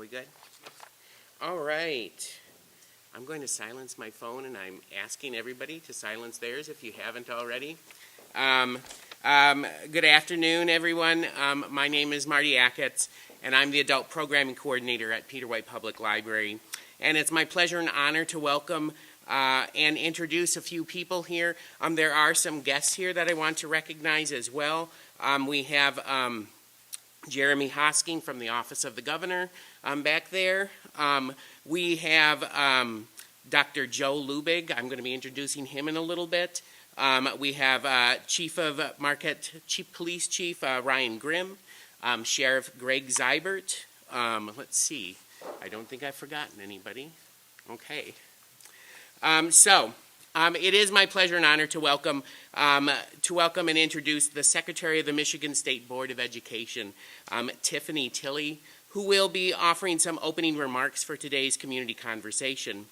we good? All right. I'm going to silence my phone, and I'm asking everybody to silence theirs if you haven't already. Good afternoon, everyone. My name is Marty Achatz, and I'm the Adult Programming Coordinator at Peter White Public Library. And it's my pleasure and honor to welcome and introduce a few people here. There are some guests here that I want to recognize as well. We have Jeremy Hosking from the Office of the Governor back there. We have Dr. Joe Lubig. I'm going to be introducing him in a little bit. We have Chief Police Chief Ryan Grimm, Sheriff Greg Zybert. Let's see. I don't think I've forgotten anybody. Okay. It is my pleasure and honor to welcome and introduce the Secretary of the Michigan State Board of Education, Tiffany Tilley, who will be offering some opening remarks for today's community conversation.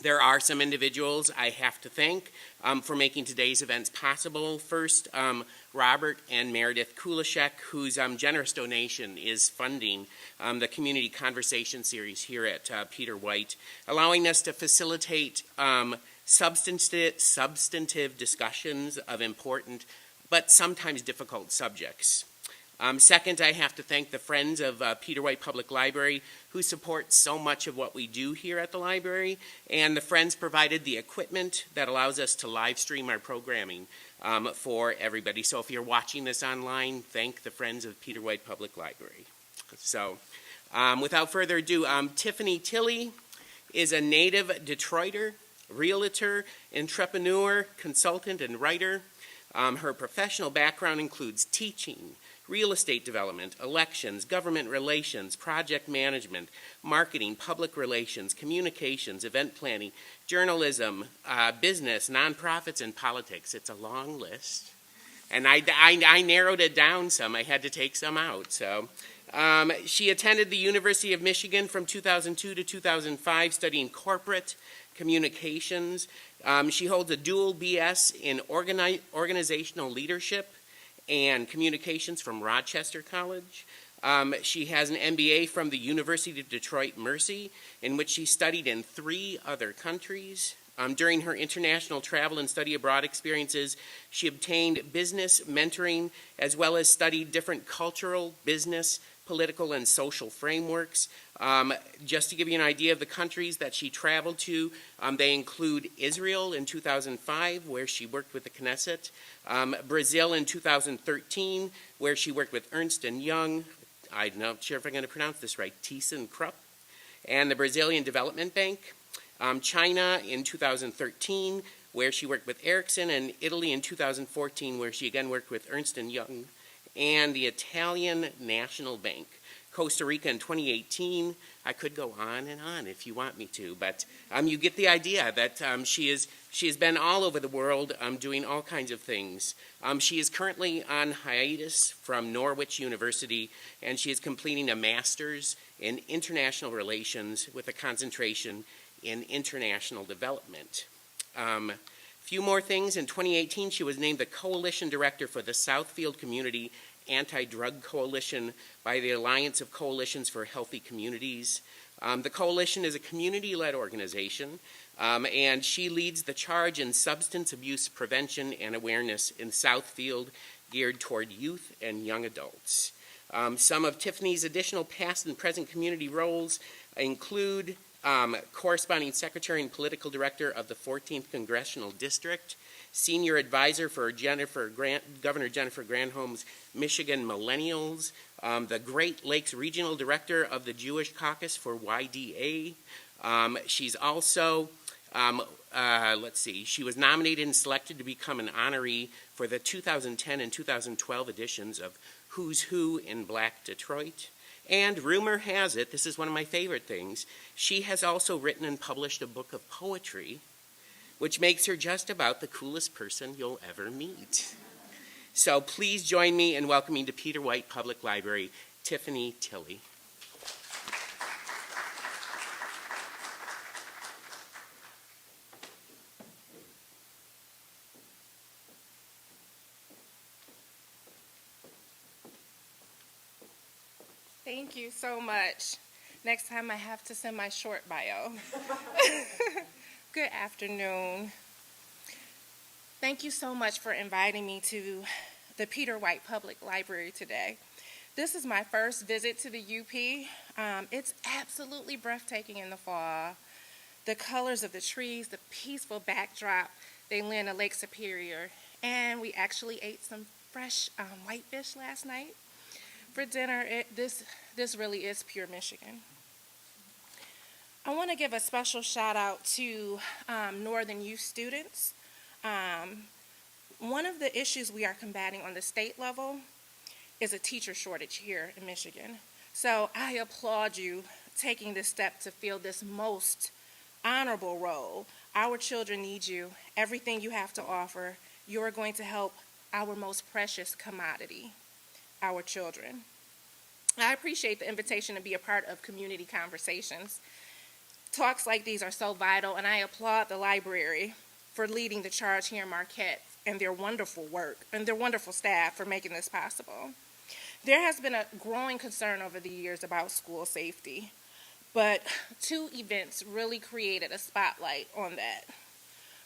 There are some individuals I have to thank for making today's events possible. First, Robert and Meredith Kulishek, whose generous donation is funding the Community Conversation Series here at Peter White, allowing us to facilitate substantive discussions of important but sometimes difficult subjects. Second, I have to thank the Friends of Peter White Public Library, who support so much of what we do here at the library, and the Friends provided the equipment that allows us to live stream our programming for everybody. So if you're watching this online, thank the Friends of Peter White Public Library. So without further ado, Tiffany Tilley is a native Detroiter, realtor, entrepreneur, consultant, and writer. Her professional background includes teaching, real estate development, elections, government relations, project management, marketing, public relations, communications, event planning, journalism, business, nonprofits, and politics. It's a long list. And I narrowed it down some. I had to take some out. So she attended the University of Michigan from 2002 to 2005, studying corporate communications. She holds a dual BS in organizational leadership and communications from Rochester College. She has an MBA from the University of Detroit Mercy, in which she studied in 3 other countries. During her international travel and study abroad experiences, she obtained business mentoring as well as studied different cultural, business, political, and social frameworks. Just to give you an idea of the countries that she traveled to, they include Israel in 2005, where she worked with the Knesset, Brazil in 2013, where she worked with Ernst & Young, I'm not sure if I'm going to pronounce this right, ThyssenKrupp, and the Brazilian Development Bank, China in 2013, where she worked with Ericsson, and Italy in 2014, where she again worked with Ernst & Young, and the Italian National Bank. Costa Rica in 2018. I could go on and on if you want me to, but you get the idea that she has been all over the world doing all kinds of things. She is currently on hiatus from Norwich University, and she is completing a master's in international relations with a concentration in international development. Few more things. In 2018, she was named the Coalition Director for the Southfield Community Anti-Drug Coalition by the Alliance of Coalitions for Healthy Communities. The coalition is a community-led organization, and she leads the charge in substance abuse prevention and awareness in Southfield, geared toward youth and young adults. Some of Tiffany's additional past and present community roles include corresponding secretary and political director of the 14th Congressional District, senior advisor for Governor Jennifer Granholm's Michigan Millennials, the Great Lakes Regional Director of the Jewish Caucus for YDA. She's also, she was nominated and selected to become an honoree for the 2010 and 2012 editions of Who's Who in Black Detroit. And rumor has it, this is one of my favorite things, she has also written and published a book of poetry, which makes her just about the coolest person you'll ever meet. So please join me in welcoming to Peter White Public Library, Tiffany Tilley. Thank you so much. Next time I have to send my short bio. Good afternoon. Thank you so much for inviting me to the Peter White Public Library today. This is my first visit to the UP. It's absolutely breathtaking in the fall. The colors of the trees, the peaceful backdrop, they lend to Lake Superior. And we actually ate some fresh whitefish last night for dinner. This really is pure Michigan. I want to give a special shout out to Northern Youth students. One of the issues we are combating on the state level is a teacher shortage here in Michigan. So I applaud you taking this step to fill this most honorable role. Our children need you. Everything you have to offer, you are going to help our most precious commodity, our children. I appreciate the invitation to be a part of community conversations. Talks like these are so vital, and I applaud the library for leading the charge here in Marquette and their wonderful work and their wonderful staff for making this possible. There has been a growing concern over the years about school safety, but two events really created a spotlight on that.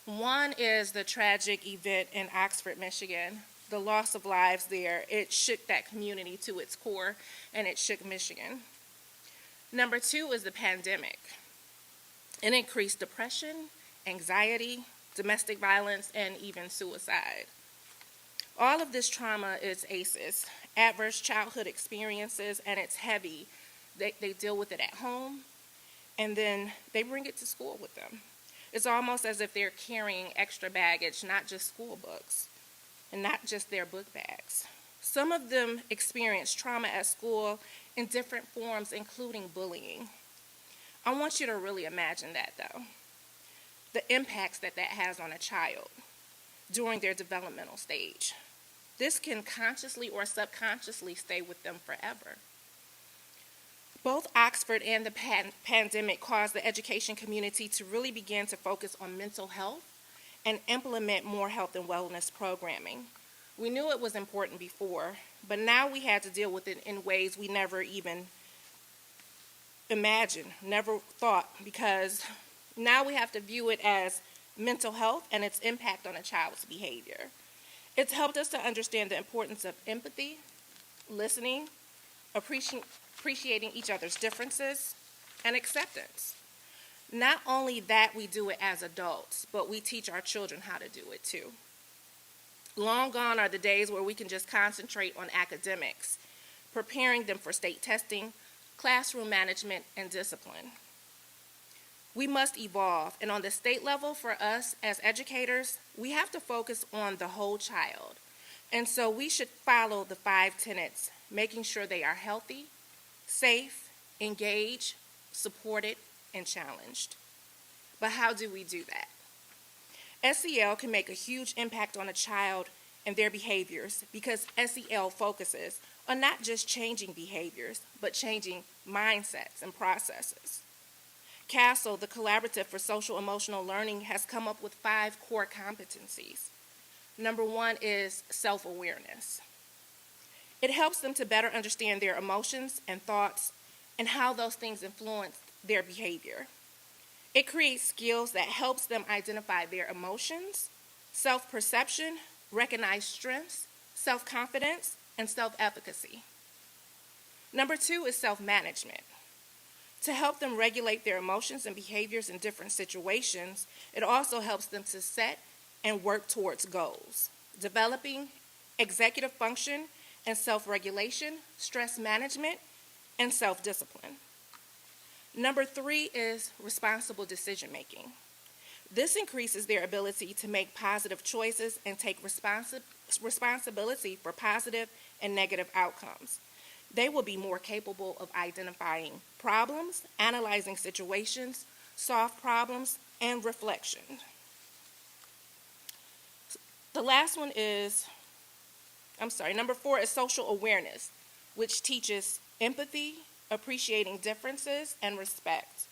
One is the tragic event in Oxford, Michigan, the loss of lives there. It shook that community to its core, and it shook Michigan. Number two is the pandemic. It increased depression, anxiety, domestic violence, and even suicide. All of this trauma is ACEs, adverse childhood experiences, and it's heavy. They deal with it at home, and then they bring it to school with them. It's almost as if they're carrying extra baggage, not just school books, and not just their book bags. Some of them experience trauma at school in different forms, including bullying. I want you to really imagine that, though, the impacts that has on a child during their developmental stage. This can consciously or subconsciously stay with them forever. Both Oxford and the pandemic caused the education community to really begin to focus on mental health and implement more health and wellness programming. We knew it was important before, but now we had to deal with it in ways we never even imagined, never thought, because now we have to view it as mental health and its impact on a child's behavior. It's helped us to understand the importance of empathy, listening, appreciating each other's differences, and acceptance. Not only that, we do it as adults, but we teach our children how to do it too. Long gone are the days where we can just concentrate on academics, preparing them for state testing, classroom management, and discipline. We must evolve, and on the state level, for us as educators, we have to focus on the whole child. And so we should follow the 5 tenets, making sure they are healthy, safe, engaged, supported, and challenged. But how do we do that? SEL can make a huge impact on a child and their behaviors because SEL focuses on not just changing behaviors, but changing mindsets and processes. CASEL, the Collaborative for Social Emotional Learning, has come up with 5 core competencies. Number 1 is self-awareness. It helps them to better understand their emotions and thoughts and how those things influence their behavior. It creates skills that helps them identify their emotions, self-perception, recognize strengths, self-confidence, and self-efficacy. Number 2 is self-management. To help them regulate their emotions and behaviors in different situations, it also helps them to set and work towards goals, developing executive function and self-regulation, stress management, and self-discipline. Number 3 is responsible decision-making. This increases their ability to make positive choices and take responsibility for positive and negative outcomes. They will be more capable of identifying problems, analyzing situations, solve problems, and reflection. The last one is, number 4 is social awareness, which teaches empathy, appreciating differences, and respect,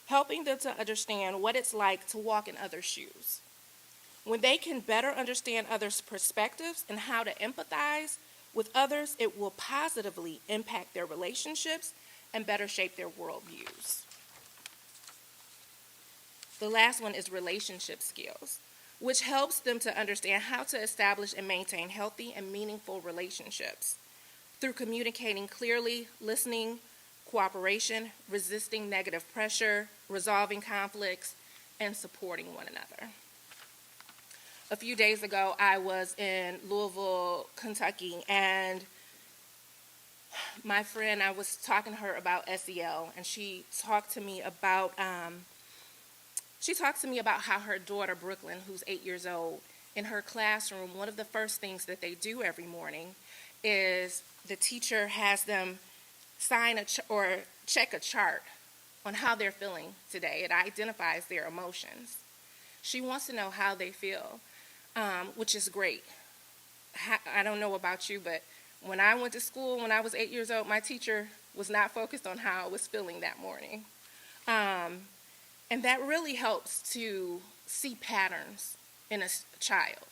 helping them to understand what it's like to walk in others' shoes. When they can better understand others' perspectives and how to empathize, With others, it will positively impact their relationships and better shape their worldviews. The last one is relationship skills, which helps them to understand how to establish and maintain healthy and meaningful relationships through communicating clearly, listening, cooperation, resisting negative pressure, resolving conflicts, and supporting one another. A few days ago, I was in Louisville, Kentucky, and my friend, I was talking to her about SEL, and she talked to me about how her daughter, Brooklyn, who's 8 years old, in her classroom, one of the first things that they do every morning is the teacher has them sign or check a chart on how they're feeling today. It identifies their emotions. She wants to know how they feel, which is great. I don't know about you, but when I went to school when I was 8 years old, my teacher was not focused on how I was feeling that morning. And that really helps to see patterns in a child.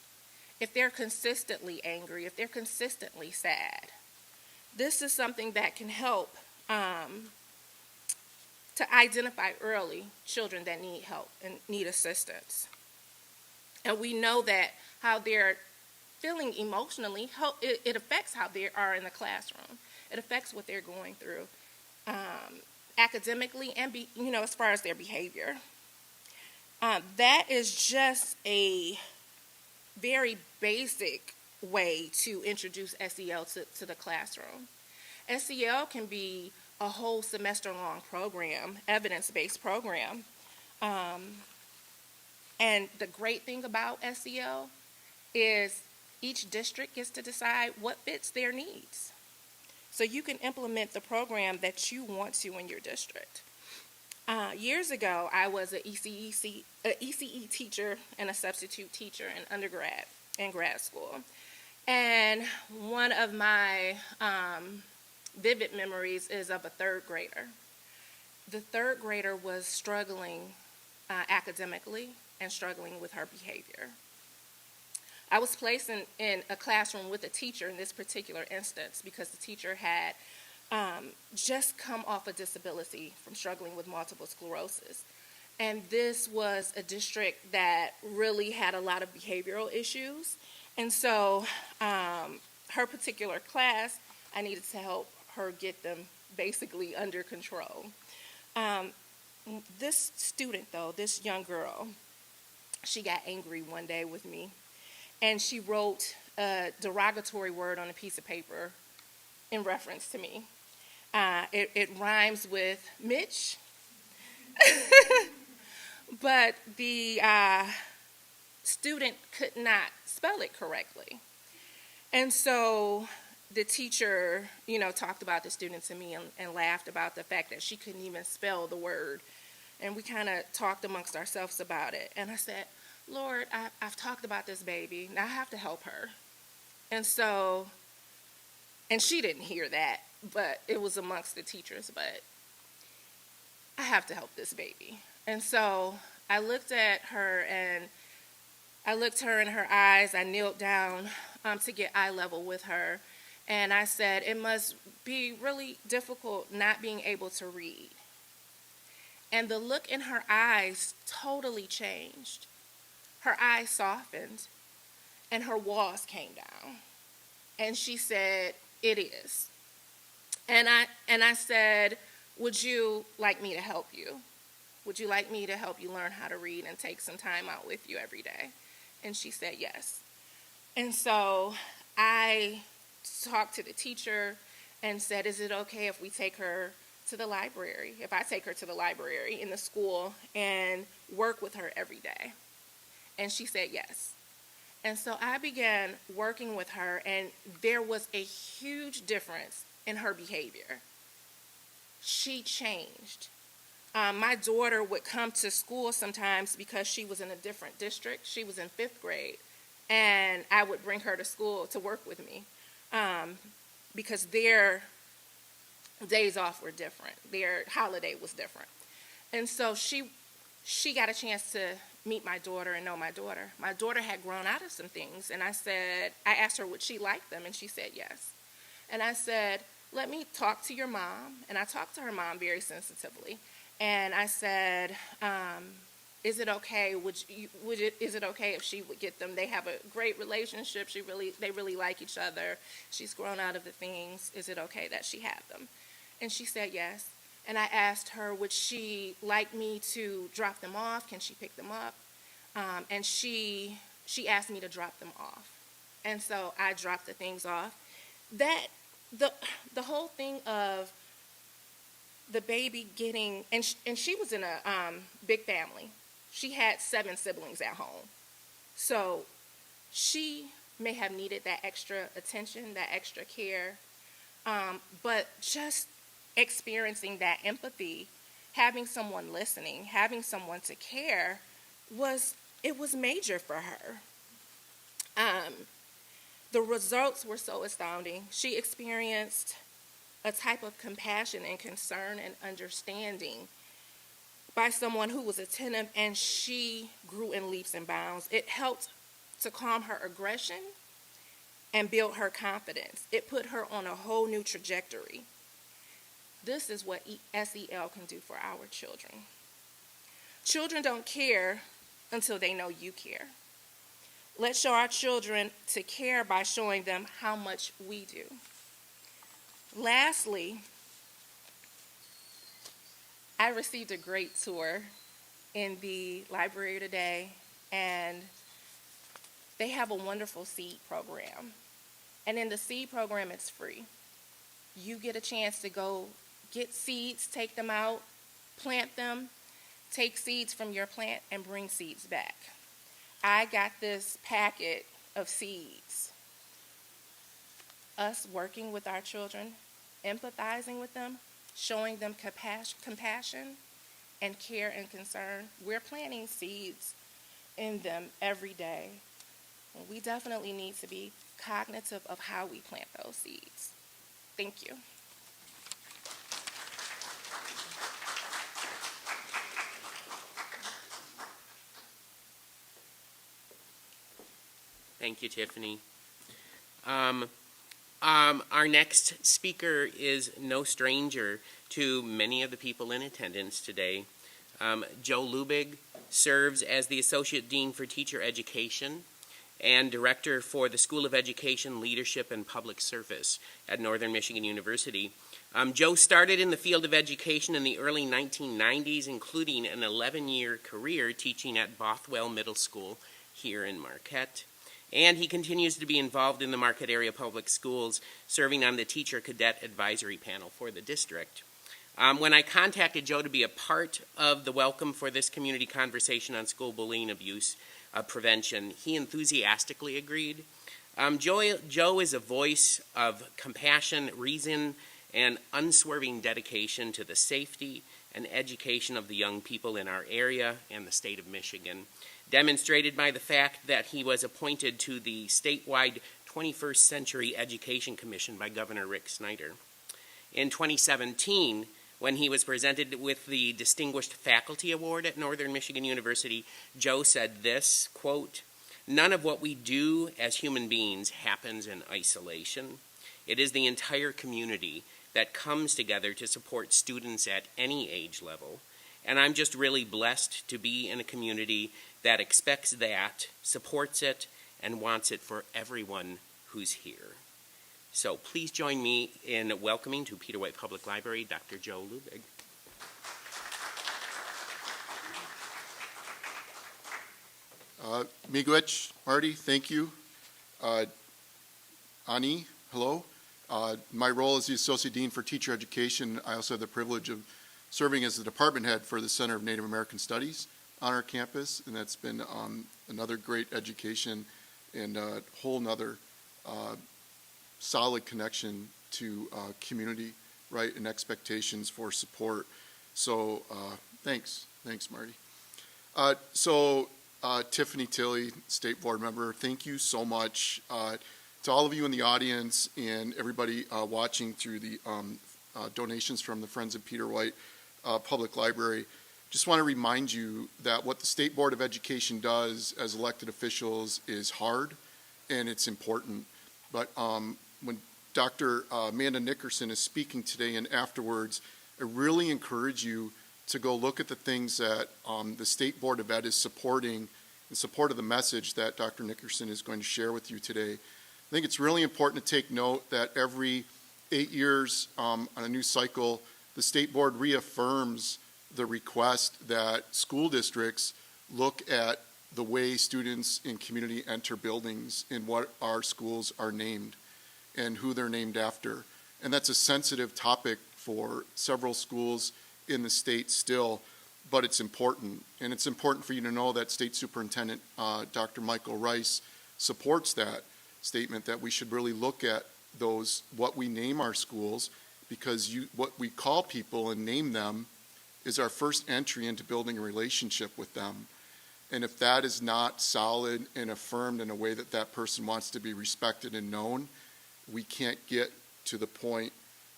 If they're consistently angry, if they're consistently sad, this is something that can help to identify early children that need help and need assistance. And we know that how they're feeling emotionally, it affects how they are in the classroom. It affects what they're going through academically and as far as their behavior. That is just a very basic way to introduce SEL to the classroom. SEL can be a whole semester-long program, evidence-based program. And the great thing about SEL is each district gets to decide what fits their needs. So you can implement the program that you want to in your district. Years ago, I was an ECE teacher and a substitute teacher in undergrad and grad school. And one of my vivid memories is of a third grader. The third grader was struggling academically and struggling with her behavior. I was placed in a classroom with a teacher in this particular instance because the teacher had just come off a disability from struggling with multiple sclerosis. And this was a district that really had a lot of behavioral issues. And so her particular class, I needed to help her get them basically under control. This student, though, this young girl, she got angry one day with me. And she wrote a derogatory word on a piece of paper in reference to me. It rhymes with Mitch, but the student could not spell it correctly. And so the teacher, talked about the student to me and laughed about the fact that she couldn't even spell the word. And we kind of talked amongst ourselves about it. And I said, Lord, I've talked about this baby. Now I have to help her. And she didn't hear that, but it was amongst the teachers. But I have to help this baby. And so I looked at her and I looked her in her eyes. I kneeled down to get eye level with her. And I said, it must be really difficult not being able to read. And the look in her eyes totally changed. Her eyes softened, and her walls came down. And she said, it is. And I said, would you like me to help you? Would you like me to help you learn how to read and take some time out with you every day? And she said yes. And so I talked to the teacher and said, is it okay if we take her to the library, if I take her to the library in the school and work with her every day? And she said yes. And so I began working with her, and there was a huge difference in her behavior. She changed. My daughter would come to school sometimes because she was in a different district. She was in 5th grade, and I would bring her to school to work with me because their days off were different. Their holiday was different. And so she got a chance to meet my daughter and know my daughter. My daughter had grown out of some things, and I asked her would she like them, and she said yes. And I said, let me talk to your mom, and I talked to her mom very sensitively, and I said, is it okay? Is it okay if she would get them? They have a great relationship. They really like each other. She's grown out of the things. Is it okay that she had them? And she said yes. And I asked her, would she like me to drop them off? Can she pick them up? And she asked me to drop them off. And so I dropped the things off. The whole thing of the baby getting, and she was in a big family. She had 7 siblings at home. So she may have needed that extra attention, that extra care. But just experiencing that empathy, having someone listening, having someone to care, was major for her. The results were so astounding. She experienced a type of compassion and concern and understanding by someone who was attentive, and she grew in leaps and bounds. It helped to calm her aggression and build her confidence. It put her on a whole new trajectory. This is what SEL can do for our children. Children don't care until they know you care. Let's show our children to care by showing them how much we do. Lastly, I received a great tour in the library today, and they have a wonderful seed program. And in the seed program, it's free. You get a chance to go get seeds, take them out, plant them, take seeds from your plant, and bring seeds back. I got this packet of seeds. Us working with our children, empathizing with them, showing them compassion and care and concern. We're planting seeds in them every day. And we definitely need to be cognitive of how we plant those seeds. Thank you. Thank you, Tiffany. Our next speaker is no stranger to many of the people in attendance today. Joe Lubig serves as the Associate Dean for Teacher Education and Director for the School of Education, Leadership, and Public Service at Northern Michigan University. Joe started in the field of education in the early 1990s, including an 11-year career teaching at Bothwell Middle School here in Marquette. And he continues to be involved in the Marquette area public schools, serving on the Teacher Cadet Advisory Panel for the district. When I contacted Joe to be a part of the welcome for this community conversation on school bullying, abuse, prevention, he enthusiastically agreed. Joe is a voice of compassion, reason, and unswerving dedication to the safety and education of the young people in our area and the state of Michigan, demonstrated by the fact that he was appointed to the statewide 21st Century Education Commission by Governor Rick Snyder. In 2017, when he was presented with the Distinguished Faculty Award at Northern Michigan University, Joe said this, quote, "None of what we do as human beings happens in isolation. It is the entire community that comes together to support students at any age level. And I'm just really blessed to be in a community that expects that, supports it, and wants it for everyone who's here." So please join me in welcoming to Peter White Public Library, Dr. Joe Lubig. Miigwech, Marty, thank you. Ani, hello. My role as the Associate Dean for Teacher Education, I also have the privilege of serving as the department head for the Center of Native American Studies on our campus, and that's been another great education and a whole nother solid connection to community, right, and expectations for support. So thanks, Marty. Tiffany Tilley, State Board Member, thank you so much to all of you in the audience and everybody watching through the donations from the Friends of Peter White Public Library. just want to remind you that what the State Board of Education does as elected officials is hard and it's important. But when Dr. Amanda Nickerson is speaking today and afterwards, I really encourage you to go look at the things that the State Board of Ed is supporting in support of the message that Dr. Nickerson is going to share with you today. I think it's really important to take note that every 8 years on a new cycle, the State Board reaffirms the request that school districts look at the way students in community enter buildings and what our schools are named and who they're named after. And that's a sensitive topic for several schools in the state still, but it's important. And it's important for you to know that State Superintendent Dr. Michael Rice supports that statement that we should really look at those, what we name our schools, because what we call people and name them is our first entry into building a relationship with them. And if that is not solid and affirmed in a way that that person wants to be respected and known, we can't get to the point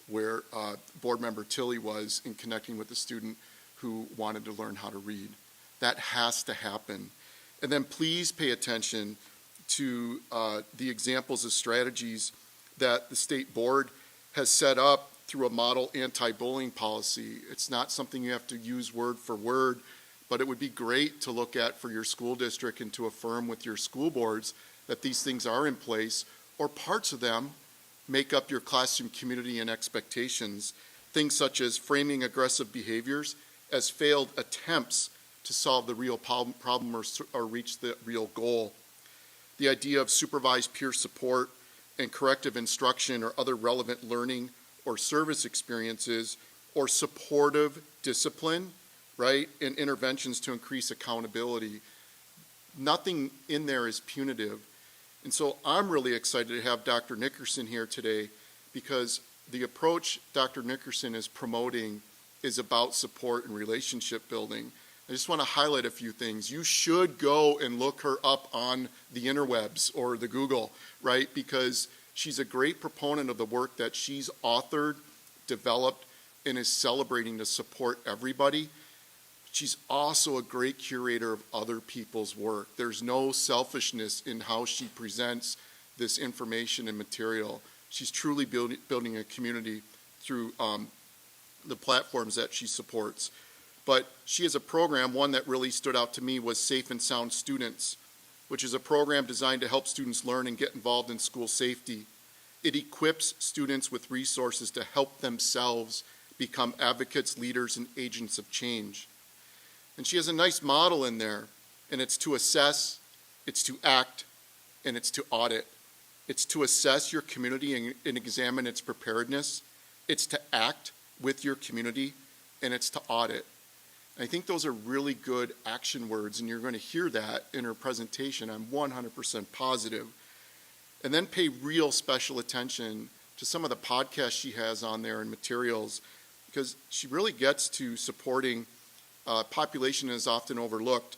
where board member Tilley was in connecting with a student who wanted to learn how to read. That has to happen. And then please pay attention to the examples of strategies that the state board has set up through a model anti-bullying policy. It's not something you have to use word for word, but it would be great to look at for your school district and to affirm with your school boards that these things are in place, or parts of them make up your classroom community and expectations. Things such as framing aggressive behaviors as failed attempts to solve the real problem or reach the real goal. The idea of supervised peer support and corrective instruction or other relevant learning or service experiences or supportive discipline, right, and interventions to increase accountability. Nothing in there is punitive. And so I'm really excited to have Dr. Nickerson here today because the approach Dr. Nickerson is promoting is about support and relationship building. I just want to highlight a few things. You should go and look her up on the interwebs or the Google, right? Because she's a great proponent of the work that she's authored, developed, and is celebrating to support everybody. She's also a great curator of other people's work. There's no selfishness in how she presents this information and material. She's truly building a community through the platforms that she supports. But she has a program, one that really stood out to me was Safe and Sound Students, which is a program designed to help students learn and get involved in school safety. It equips students with resources to help themselves become advocates, leaders, and agents of change. And she has a nice model in there, and it's to assess, it's to act, and it's to audit. It's to assess your community and examine its preparedness. It's to act with your community, and it's to audit. I think those are really good action words, and you're going to hear that in her presentation. I'm 100% positive. And then pay real special attention to some of the podcasts she has on there and materials, because she really gets to supporting a population that is often overlooked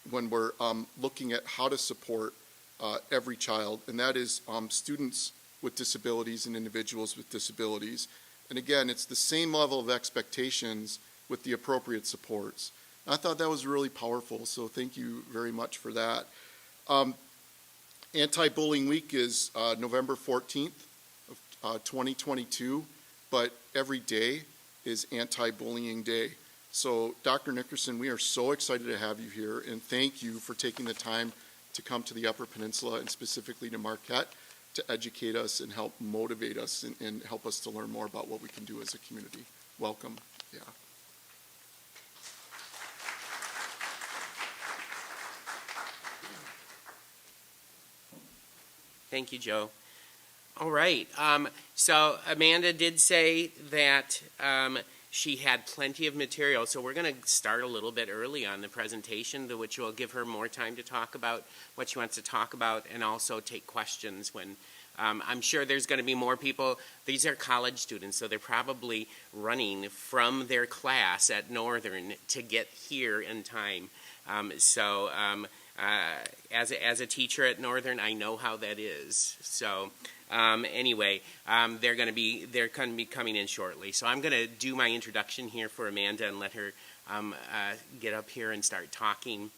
when we're looking at how to support every child, and that is students with disabilities and individuals with disabilities. And again, it's the same level of expectations with the appropriate supports. I thought that was really powerful, so thank you very much for that. Anti-Bullying Week is November 14th of 2022, but every day is Anti-Bullying Day. So Dr. Nickerson, we are so excited to have you here, and thank you for taking the time to come to the Upper Peninsula and specifically to Marquette to educate us and help motivate us and help us to learn more about what we can do as a community. Welcome. Yeah. Thank you, Joe. All right. So Amanda did say that she had plenty of material, so we're going to start a little bit early on the presentation, to which will give her more time to talk about what she wants to talk about and also take questions when I'm sure there's going to be more people. These are college students, so they're probably running from their class at Northern to get here in time. As a teacher at Northern, I know how that is. So Anyway, they're going to be coming in shortly. So I'm going to do my introduction here for Amanda and let her get up here and start talking.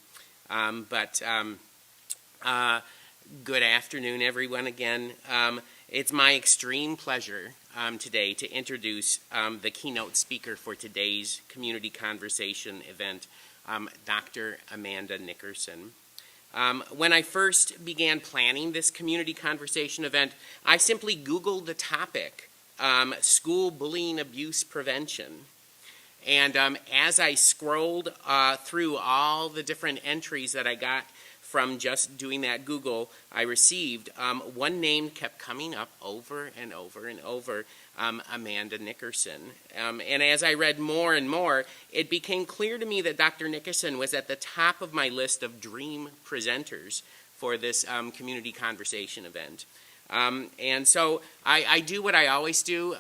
Good afternoon, everyone, again. It's my extreme pleasure today to introduce the keynote speaker for today's community conversation event, Dr. Amanda Nickerson. When I first began planning this community conversation event, I simply Googled the topic, school bullying abuse prevention. And as I scrolled through all the different entries that I got from just doing that Google, I received, one name kept coming up over and over and over, Amanda Nickerson. And as I read more and more, it became clear to me that Dr. Nickerson was at the top of my list of dream presenters for this community conversation event. And so I do what I always do.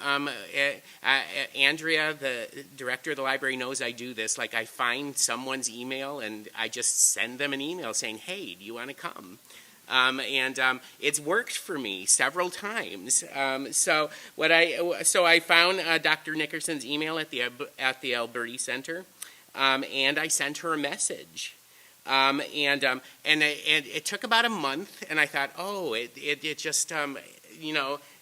Andrea, the director of the library, knows I do this. Like, I find someone's email and I just send them an email saying, hey, do you want to come? It's worked for me several times. So I found Dr. Nickerson's email at the Alberti Center, and I sent her a message. And it took about a month, and I thought, it just,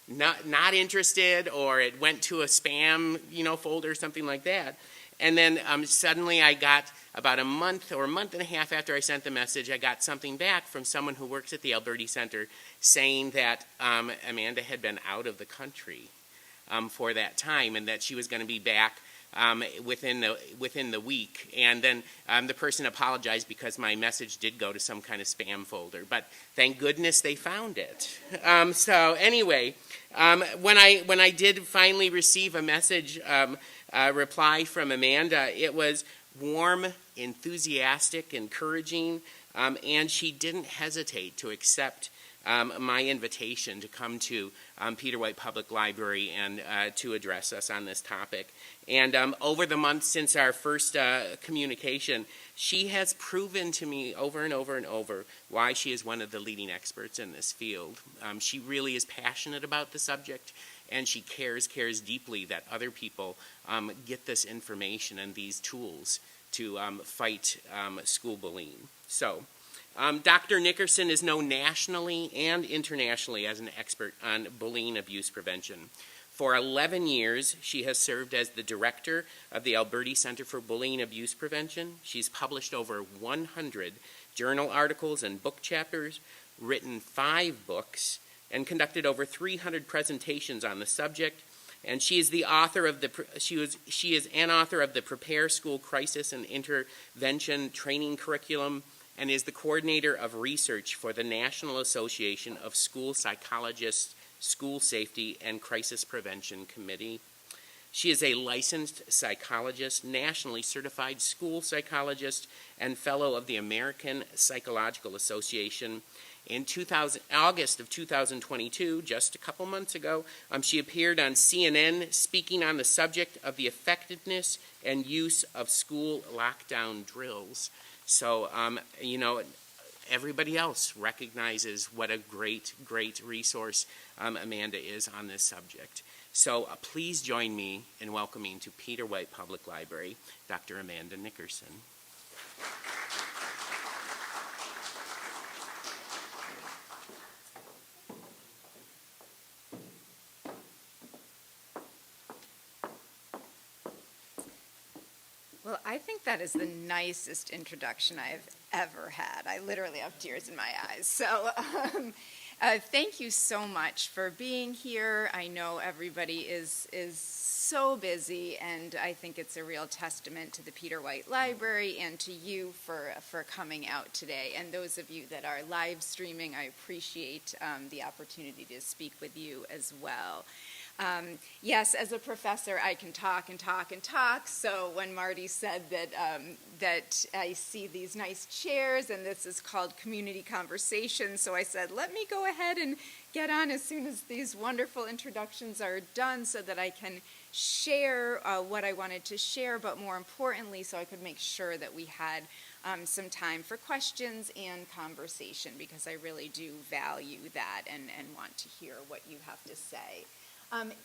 not interested, or it went to a spam, folder or something like that. And then suddenly I got, about a month or a month and a half after I sent the message, I got something back from someone who works at the Alberti Center saying that Amanda had been out of the country for that time, and that she was going to be back within the week. And then the person apologized because my message did go to some kind of spam folder, but thank goodness they found it. So anyway, when I did finally receive a message reply from Amanda, it was warm, enthusiastic, encouraging, and she didn't hesitate to accept my invitation to come to Peter White Public Library and to address us on this topic. And over the months since our first communication, she has proven to me over and over and over why she is one of the leading experts in this field. She really is passionate about the subject, and she cares deeply that other people get this information and these tools to fight school bullying. So, Dr. Nickerson is known nationally and internationally as an expert on bullying abuse prevention. For 11 years, she has served as the director of the Alberti Center for Bullying Abuse Prevention. She's published over 100 journal articles and book chapters, written 5 books, and conducted over 300 presentations on the subject. And she is the author of she is an author of the Prepare School Crisis and Intervention Training Curriculum, and is the coordinator of research for the National Association of School Psychologists, School Safety, and Crisis Prevention Committee. She is a licensed psychologist, nationally certified school psychologist, and fellow of the American Psychological Association. In August of 2022, just a couple months ago, she appeared on CNN speaking on the subject of the effectiveness and use of school lockdown drills. So, everybody else recognizes what a great resource Amanda is on this subject. So please join me in welcoming to Peter White Public Library, Dr. Amanda Nickerson. Well, I think that is the nicest introduction I've ever had. I literally have tears in my eyes. So thank you so much for being here. I know everybody is so busy, and I think it's a real testament to the Peter White Library and to you for coming out today. And those of you that are live streaming, I appreciate the opportunity to speak with you as well. Yes, as a professor, I can talk and talk and talk. So when Marty said that I see these nice chairs and this is called community conversation, so I said, let me go ahead and get on as soon as these wonderful introductions are done so that I can share what I wanted to share, but more importantly, so I could make sure that we had some time for questions and conversation, because I really do value that and want to hear what you have to say.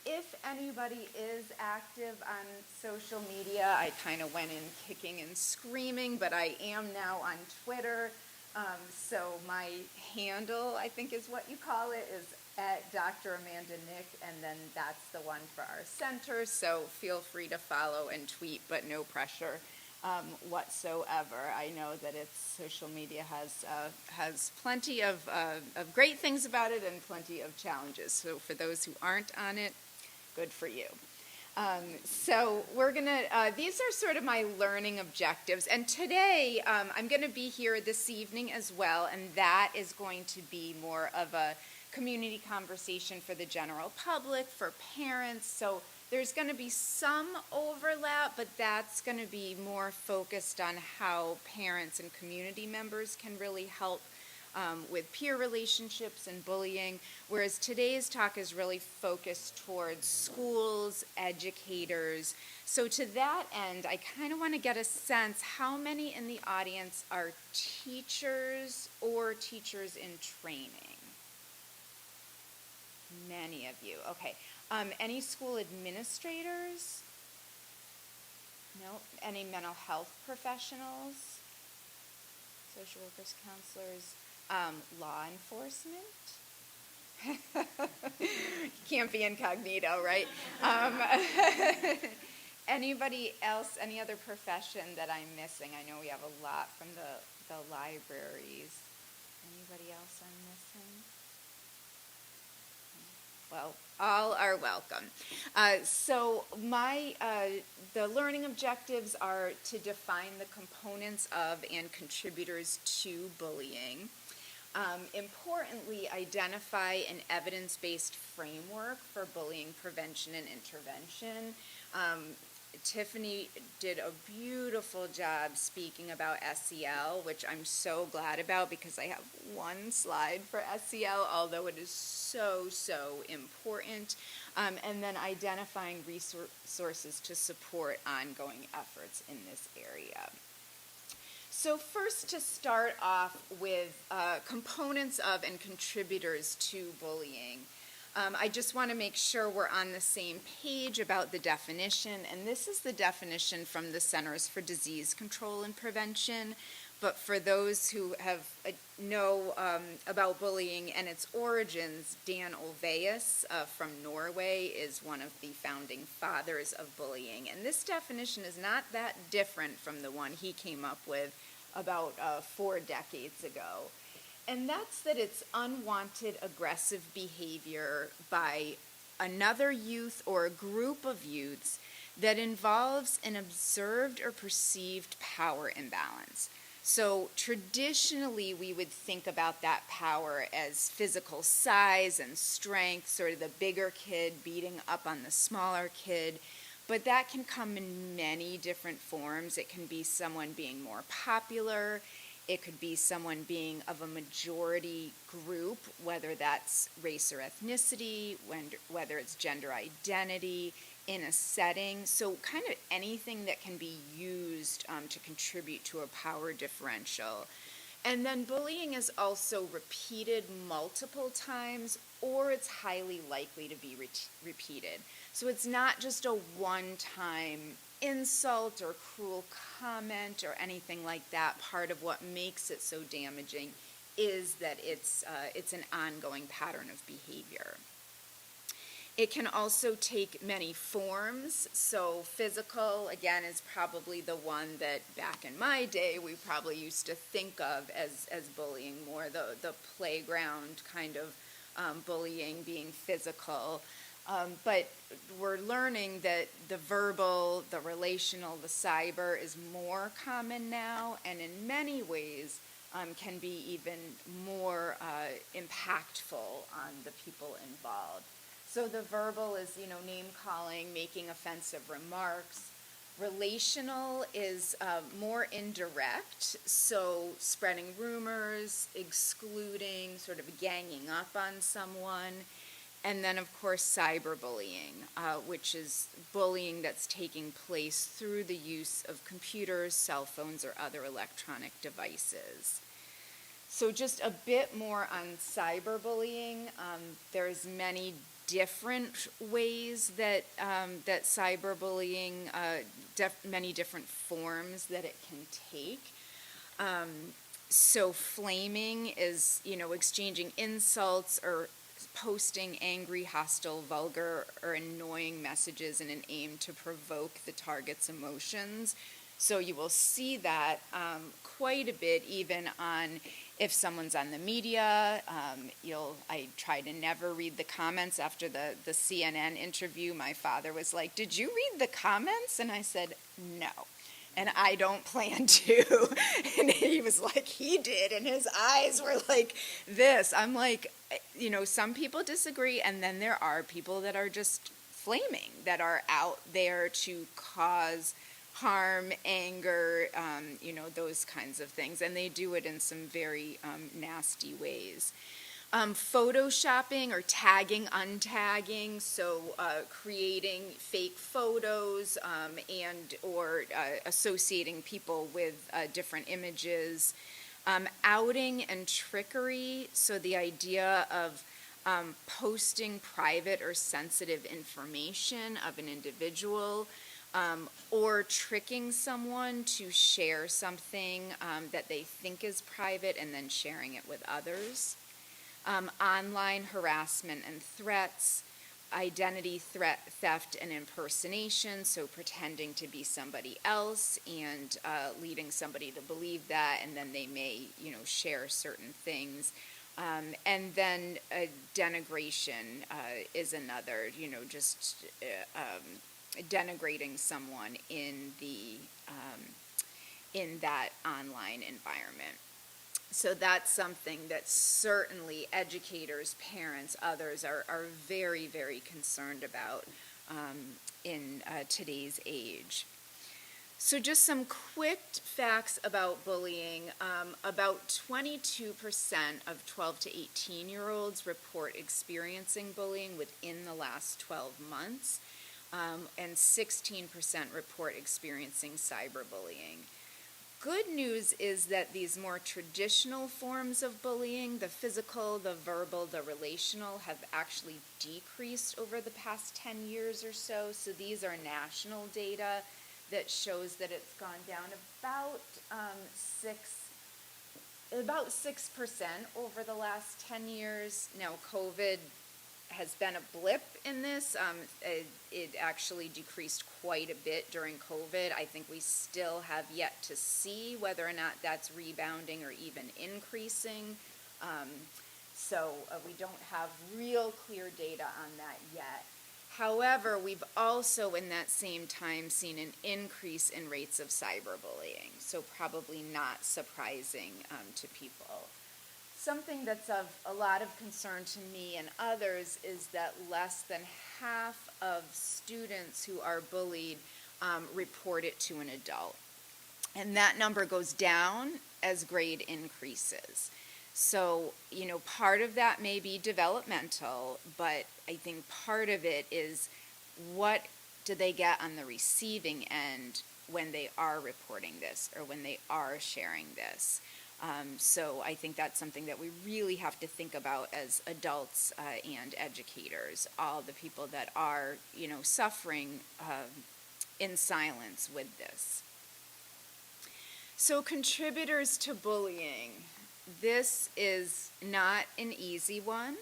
If anybody is active on social media, I kind of went in kicking and screaming, but I am now on Twitter. So my handle, I think is what you call it, is at Dr. Amanda Nick, and then that's the one for our center. So feel free to follow and tweet, but no pressure whatsoever. I know that social media has plenty of great things about it and plenty of challenges. So for those who aren't on it, good for you. So we're gonna, these are sort of my learning objectives, and today I'm gonna be here this evening as well, and that is going to be more of a community conversation for the general public, for parents. So there's going to be some overlap, but that's going to be more focused on how parents and community members can really help with peer relationships and bullying, whereas today's talk is really focused towards schools, educators. So to that end, I kind of want to get a sense how many in the audience are teachers or teachers in training? Many of you, okay. Any school administrators? No. Any mental health professionals? Social workers, counselors? Law enforcement? Can't be incognito, right? Anybody else, any other profession that I'm missing? I know we have a lot from the libraries. Anybody else I'm missing? Well, all are welcome. So the learning objectives are to define the components of and contributors to bullying. Importantly, identify an evidence-based framework for bullying prevention and intervention. Tiffany did a beautiful job speaking about SEL, which I'm so glad about because I have one slide for SEL, although it is so important. And then identifying resources to support ongoing efforts in this area. So first, to start off with components of and contributors to bullying. I just want to make sure we're on the same page about the definition, and this is the definition from the Centers for Disease Control and Prevention. But for those who know about bullying and its origins, Dan Olveus from Norway is one of the founding fathers of bullying. And this definition is not that different from the one he came up with about 4 decades ago. And that's that it's unwanted aggressive behavior by another youth or a group of youths that involves an observed or perceived power imbalance. So traditionally, we would think about that power as physical size and strength, sort of the bigger kid beating up on the smaller kid. But that can come in many different forms. It can be someone being more popular. It could be someone being of a majority group, whether that's race or ethnicity, whether it's gender identity, in a setting. So kind of anything that can be used to contribute to a power differential. And then bullying is also repeated multiple times, or it's highly likely to be repeated. So it's not just a one-time insult or cruel comment or anything like that. Part of what makes it so damaging is that it's an ongoing pattern of behavior. It can also take many forms. So physical, again, is probably the one that back in my day we probably used to think of as bullying more, the playground kind of bullying being physical. But we're learning that the verbal, the relational, the cyber is more common now, and in many ways can be even more impactful on the people involved. So the verbal is, name calling, making offensive remarks. Relational is more indirect, so spreading rumors, excluding, sort of ganging up on someone. And then, of course, cyberbullying, which is bullying that's taking place through the use of computers, cell phones, or other electronic devices. So just a bit more on cyberbullying. There's many different ways that that cyberbullying, many different forms that it can take. So flaming is, exchanging insults or posting angry, hostile, vulgar, or annoying messages in an aim to provoke the target's emotions. So you will see that quite a bit even on if someone's on the media. I try to never read the comments. After the CNN interview, my father was like, "Did you read the comments?" And I said, "No. And I don't plan to." And he was like, "He did," and his eyes were like this. I'm like, some people disagree, and then there are people that are just flaming, that are out there to cause harm, anger, those kinds of things. And they do it in some very nasty ways. Photoshopping or tagging, untagging, so creating fake photos and or associating people with different images. Outing and trickery, so the idea of posting private or sensitive information of an individual, or tricking someone to share something that they think is private and then sharing it with others. Online harassment and threats, identity theft and impersonation, so pretending to be somebody else and leading somebody to believe that, and then they may, share certain things. And then denigration is another, just denigrating someone in that online environment. So that's something that certainly educators, parents, others are very, very concerned about in today's age. So just some quick facts about bullying. About 22% of 12 to 18-year-olds report experiencing bullying within the last 12 months, and 16% report experiencing cyberbullying. Good news is that these more traditional forms of bullying, the physical, the verbal, the relational, have actually decreased over the past 10 years or so. So these are national data that shows that it's gone down about 6% over the last 10 years. Now, COVID has been a blip in this. It actually decreased quite a bit during COVID. I think we still have yet to see whether or not that's rebounding or even increasing. So we don't have real clear data on that yet. However, we've also in that same time seen an increase in rates of cyberbullying, so probably not surprising to people. Something that's of a lot of concern to me and others is that less than half of students who are bullied report it to an adult. And that number goes down as grade increases. So, part of that may be developmental, but I think part of it is what do they get on the receiving end when they are reporting this or when they are sharing this. So I think that's something that we really have to think about as adults and educators, all the people that are, suffering in silence with this. So contributors to bullying. This is not an easy one.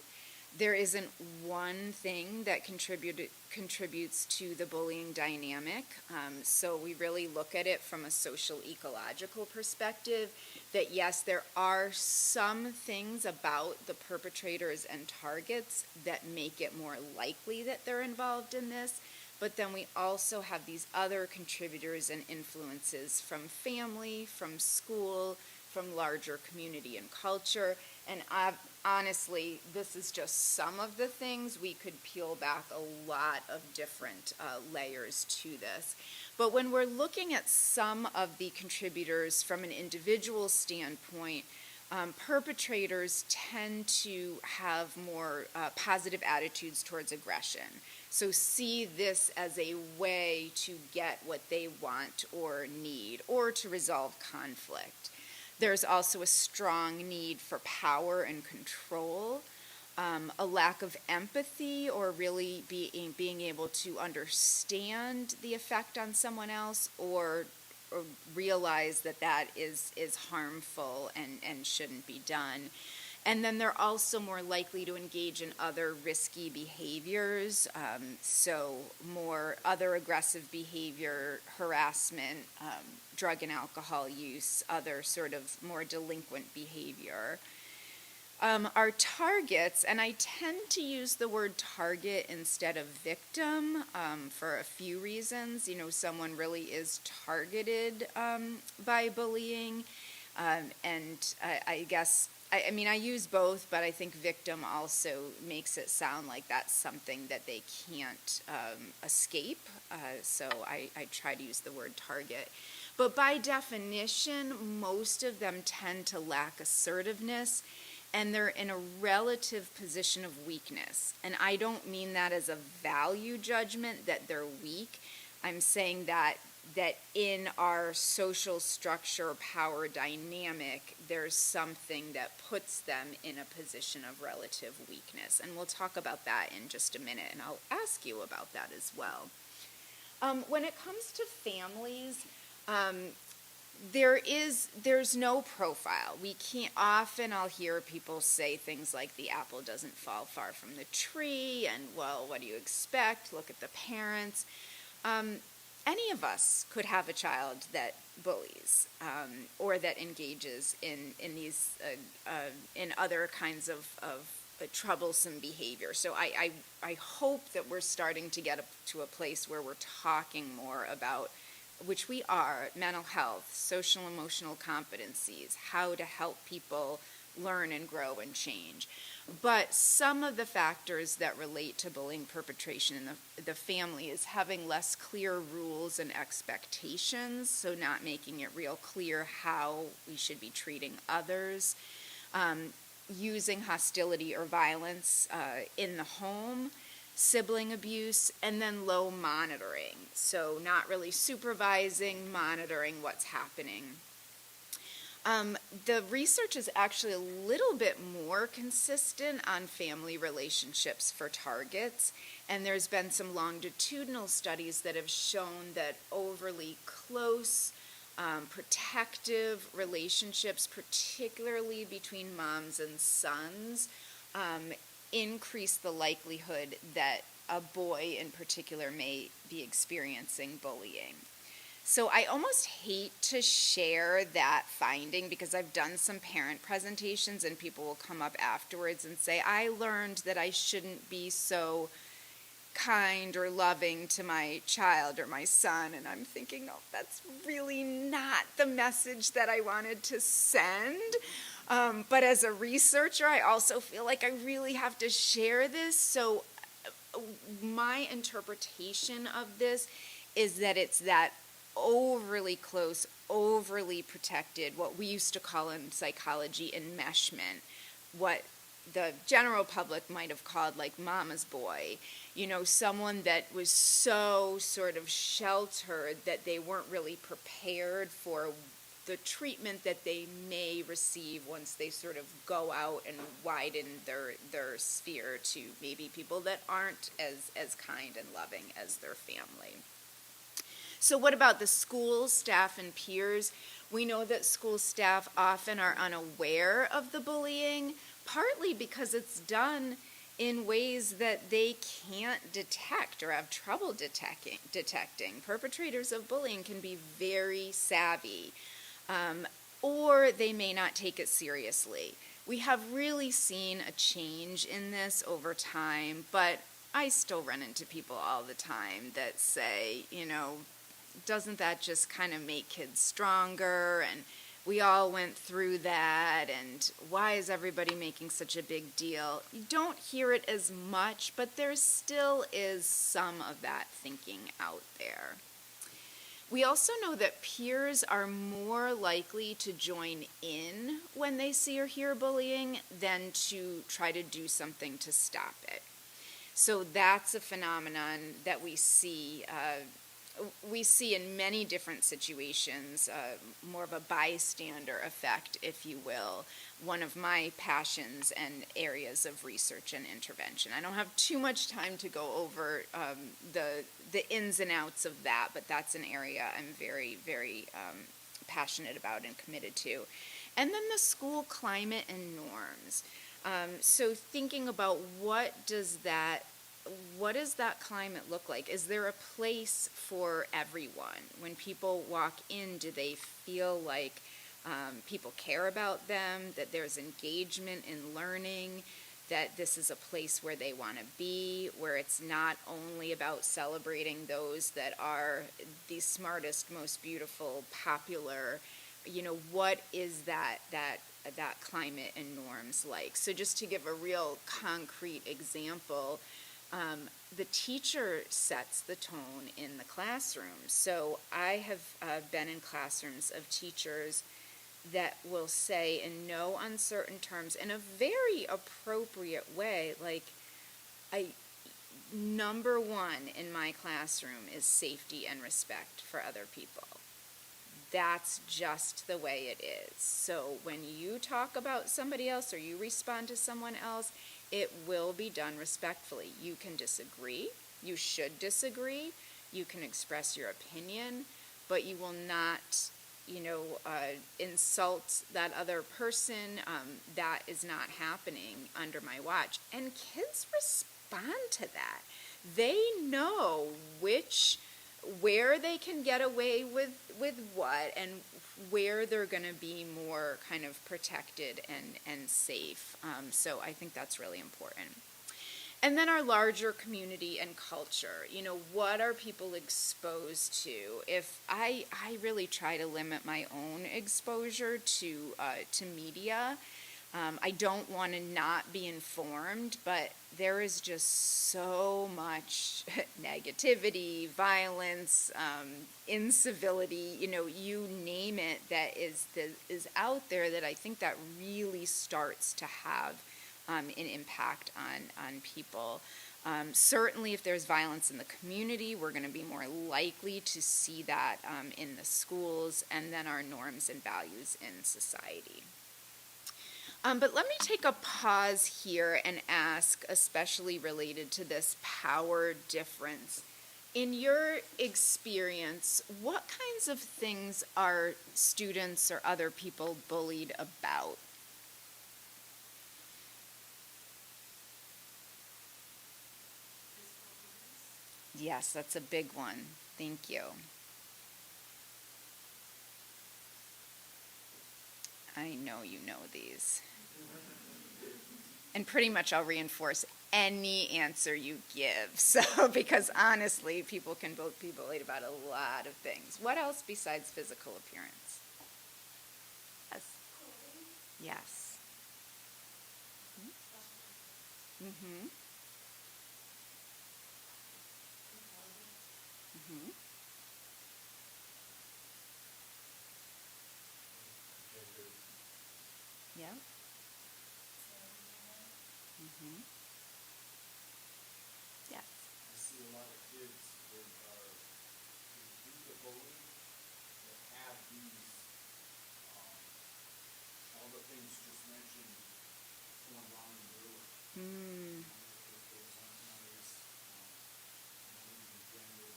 There isn't one thing that contributes to the bullying dynamic. So we really look at it from a social ecological perspective, that yes, there are some things about the perpetrators and targets that make it more likely that they're involved in this, but then we also have these other contributors and influences from family, from school, from larger community and culture. And honestly, this is just some of the things. We could peel back a lot of different layers to this. But when we're looking at some of the contributors from an individual standpoint, perpetrators tend to have more positive attitudes towards aggression. So see this as a way to get what they want or need, or to resolve conflict. There's also a strong need for power and control, a lack of empathy, or really being able to understand the effect on someone else, or realize that that is harmful and shouldn't be done. And then they're also more likely to engage in other risky behaviors, so more other aggressive behavior, harassment, drug and alcohol use, other sort of more delinquent behavior. Our targets, and I tend to use the word target instead of victim for a few reasons. Someone really is targeted by bullying, and I guess, I use both, but I think victim also makes it sound like that's something that they can't escape, so I try to use the word target. But by definition, most of them tend to lack assertiveness, and they're in a relative position of weakness. And I don't mean that as a value judgment that they're weak. I'm saying that in our social structure power dynamic, there's something that puts them in a position of relative weakness. And we'll talk about that in just a minute, and I'll ask you about that as well. When it comes to families, there's no profile. We can't, often I'll hear people say things like the apple doesn't fall far from the tree, and well, what do you expect? Look at the parents. Any of us could have a child that bullies, or that engages in these in other kinds of troublesome behavior. So I hope that we're starting to get to a place where we're talking more about, which we are, mental health, social emotional competencies, how to help people learn and grow and change. But some of the factors that relate to bullying perpetration in the family is having less clear rules and expectations, so not making it real clear how we should be treating others, using hostility or violence in the home, sibling abuse, and then low monitoring. So not really supervising, monitoring what's happening. The research is actually a little bit more consistent on family relationships for targets, and there's been some longitudinal studies that have shown that overly close, protective relationships, particularly between moms and sons, increase the likelihood that a boy in particular may be experiencing bullying. So I almost hate to share that finding, because I've done some parent presentations and people will come up afterwards and say, I learned that I shouldn't be so kind or loving to my child or my son, and I'm thinking, no, that's really not the message that I wanted to send. But as a researcher, I also feel like I really have to share this. So my interpretation of this is that it's that overly close, overly protected, what we used to call in psychology enmeshment, what the general public might have called like mama's boy, someone that was so sort of sheltered that they weren't really prepared for the treatment that they may receive once they sort of go out and widen their sphere to maybe people that aren't as kind and loving as their family. So what about the school staff and peers? We know that school staff often are unaware of the bullying, partly because it's done in ways that they can't detect or have trouble detecting. Perpetrators of bullying can be very savvy, or they may not take it seriously. We have really seen a change in this over time, but I still run into people all the time that say, doesn't that just kind of make kids stronger? And we all went through that, and why is everybody making such a big deal? You don't hear it as much, but there still is some of that thinking out there. We also know that peers are more likely to join in when they see or hear bullying than to try to do something to stop it. So that's a phenomenon that we see in many different situations, more of a bystander effect, if you will, one of my passions and areas of research and intervention. I don't have too much time to go over the ins and outs of that, but that's an area I'm very, very passionate about and committed to. And then the school climate and norms. So thinking about what does that climate look like? Is there a place for everyone? When people walk in, do they feel like people care about them, that there's engagement in learning, that this is a place where they want to be, where it's not only about celebrating those that are the smartest, most beautiful, popular? What is that climate and norms like? So just to give a real concrete example, the teacher sets the tone in the classroom. So I have been in classrooms of teachers that will say in no uncertain terms, in a very appropriate way, like, number one in my classroom is safety and respect for other people. That's just the way it is. So when you talk about somebody else or you respond to someone else, it will be done respectfully. You can disagree. You should disagree. You can express your opinion, but you will not, insult that other person. That is not happening under my watch. And kids respond to that. They know where they can get away with what, and where they're going to be more kind of protected and safe. So I think that's really important. And then our larger community and culture. What are people exposed to? If I really try to limit my own exposure to media. I don't want to not be informed, but there is just so much negativity, violence, incivility, you name it, that is out there, that I think that really starts to have an impact on people. Certainly if there's violence in the community, we're going to be more likely to see that in the schools, and then our norms and values in society. But let me take a pause here and ask, especially related to this power difference. In your experience, what kinds of things are students or other people bullied about? Yes, that's a big one. Thank you. I know you know these. And pretty much I'll reinforce any answer you give. So, because honestly, people can both be bullied about a lot of things. What else besides physical appearance? Yes. Yes. Mm-hmm. Mm-hmm. Yeah. Mm-hmm. Yes. I see a lot of kids that are due to bullying that have these, all the things just mentioned going on in their life. Mm. If those aren't nice, not even gender,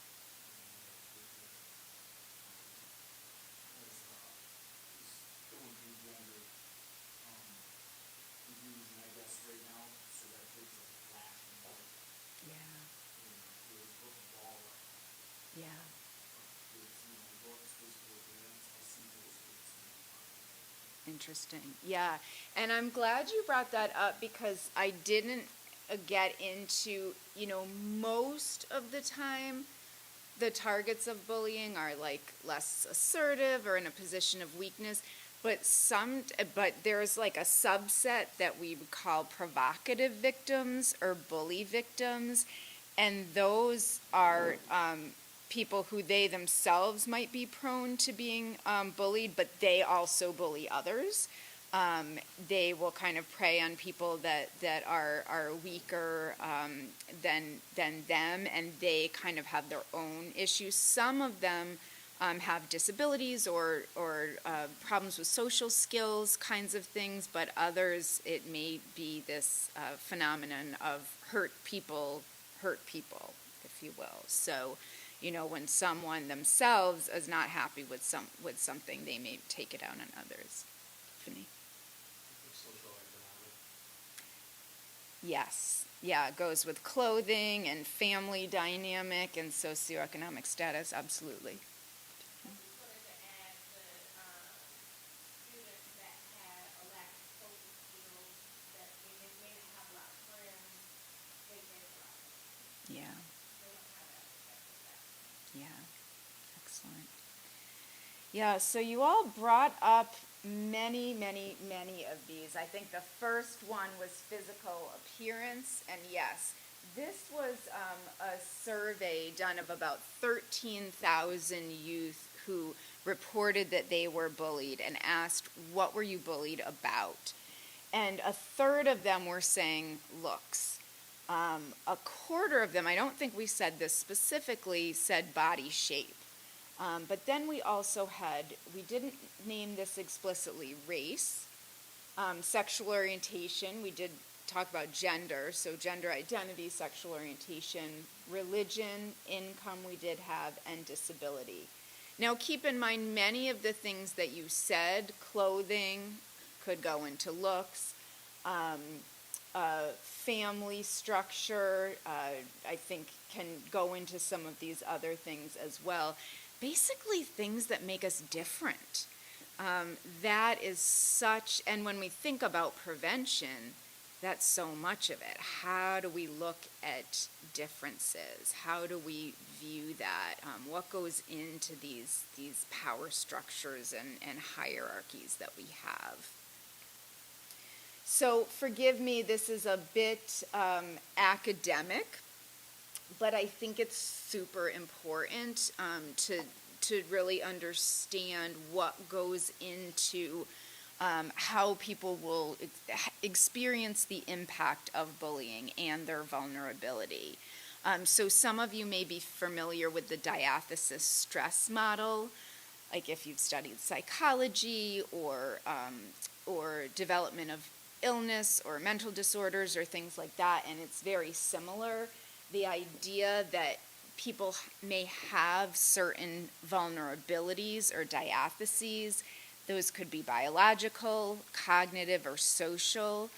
as going through gender confusion, I guess, right now, so that takes a flash and light. Yeah. Really put the ball up. Yeah. It's in my books, physical appearance, I see those kids. Interesting. Yeah. And I'm glad you brought that up, because I didn't get into, most of the time the targets of bullying are like less assertive or in a position of weakness. But there's like a subset that we would call provocative victims or bully victims, and those are people who they themselves might be prone to being bullied, but they also bully others. They will kind of prey on people that are weaker than them, and they kind of have their own issues. Some of them have disabilities or problems with social skills kinds of things, but others, it may be this phenomenon of hurt people, if you will. So, when someone themselves is not happy with something, they may take it out on others. Tiffany? Yes. Yeah, it goes with clothing and family dynamic and socioeconomic status, absolutely. Yeah. Yeah, excellent. Yeah, so you all brought up many, many, many of these. I think the first one was physical appearance, and yes, this was a survey done of about 13,000 youth who reported that they were bullied and asked, what were you bullied about? And a third of them were saying looks. A quarter of them, I don't think we said this specifically, said body shape. But then we also had, we didn't name this explicitly, race, sexual orientation. We did talk about gender, so gender identity, sexual orientation, religion, income we did have, and disability. Now keep in mind, many of the things that you said, clothing could go into looks, family structure, I think can go into some of these other things as well. Basically things that make us different. That is such, and when we think about prevention, that's so much of it. How do we look at differences? How do we view that? What goes into these power structures and hierarchies that we have? So forgive me, this is a bit academic, but I think it's super important to really understand what goes into how people will experience the impact of bullying and their vulnerability. So some of you may be familiar with the Diathesis stress model, like if you've studied psychology or development of illness or mental disorders or things like that, and it's very similar. The idea that people may have certain vulnerabilities or diatheses, those could be biological, cognitive, or social,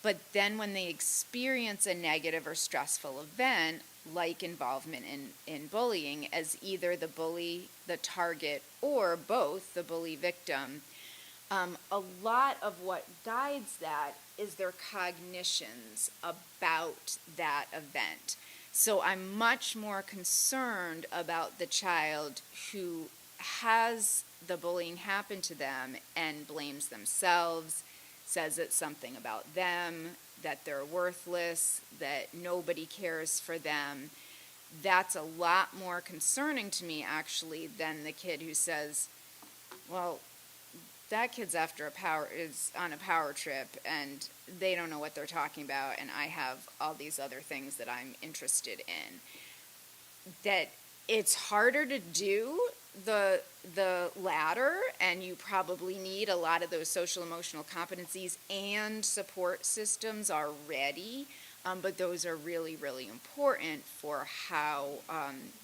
but then when they experience a negative or stressful event, like involvement in bullying, as either the bully, the target, or both, the bully victim, a lot of what guides that is their cognitions about that event. So I'm much more concerned about the child who has the bullying happen to them and blames themselves, says it's something about them, that they're worthless, that nobody cares for them. That's a lot more concerning to me, actually, than the kid who says, well, that kid's is on a power trip and they don't know what they're talking about, and I have all these other things that I'm interested in. That it's harder to do the latter, and you probably need a lot of those social emotional competencies and support systems already, but those are really, really important for how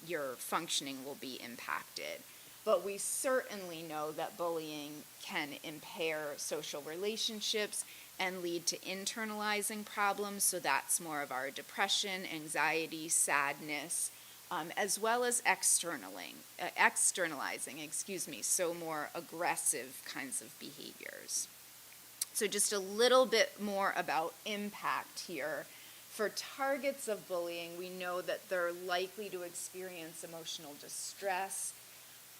your functioning will be impacted. But we certainly know that bullying can impair social relationships and lead to internalizing problems. So that's more of our depression, anxiety, sadness, as well as externalizing, so more aggressive kinds of behaviors. So just a little bit more about impact here. For targets of bullying, we know that they're likely to experience emotional distress,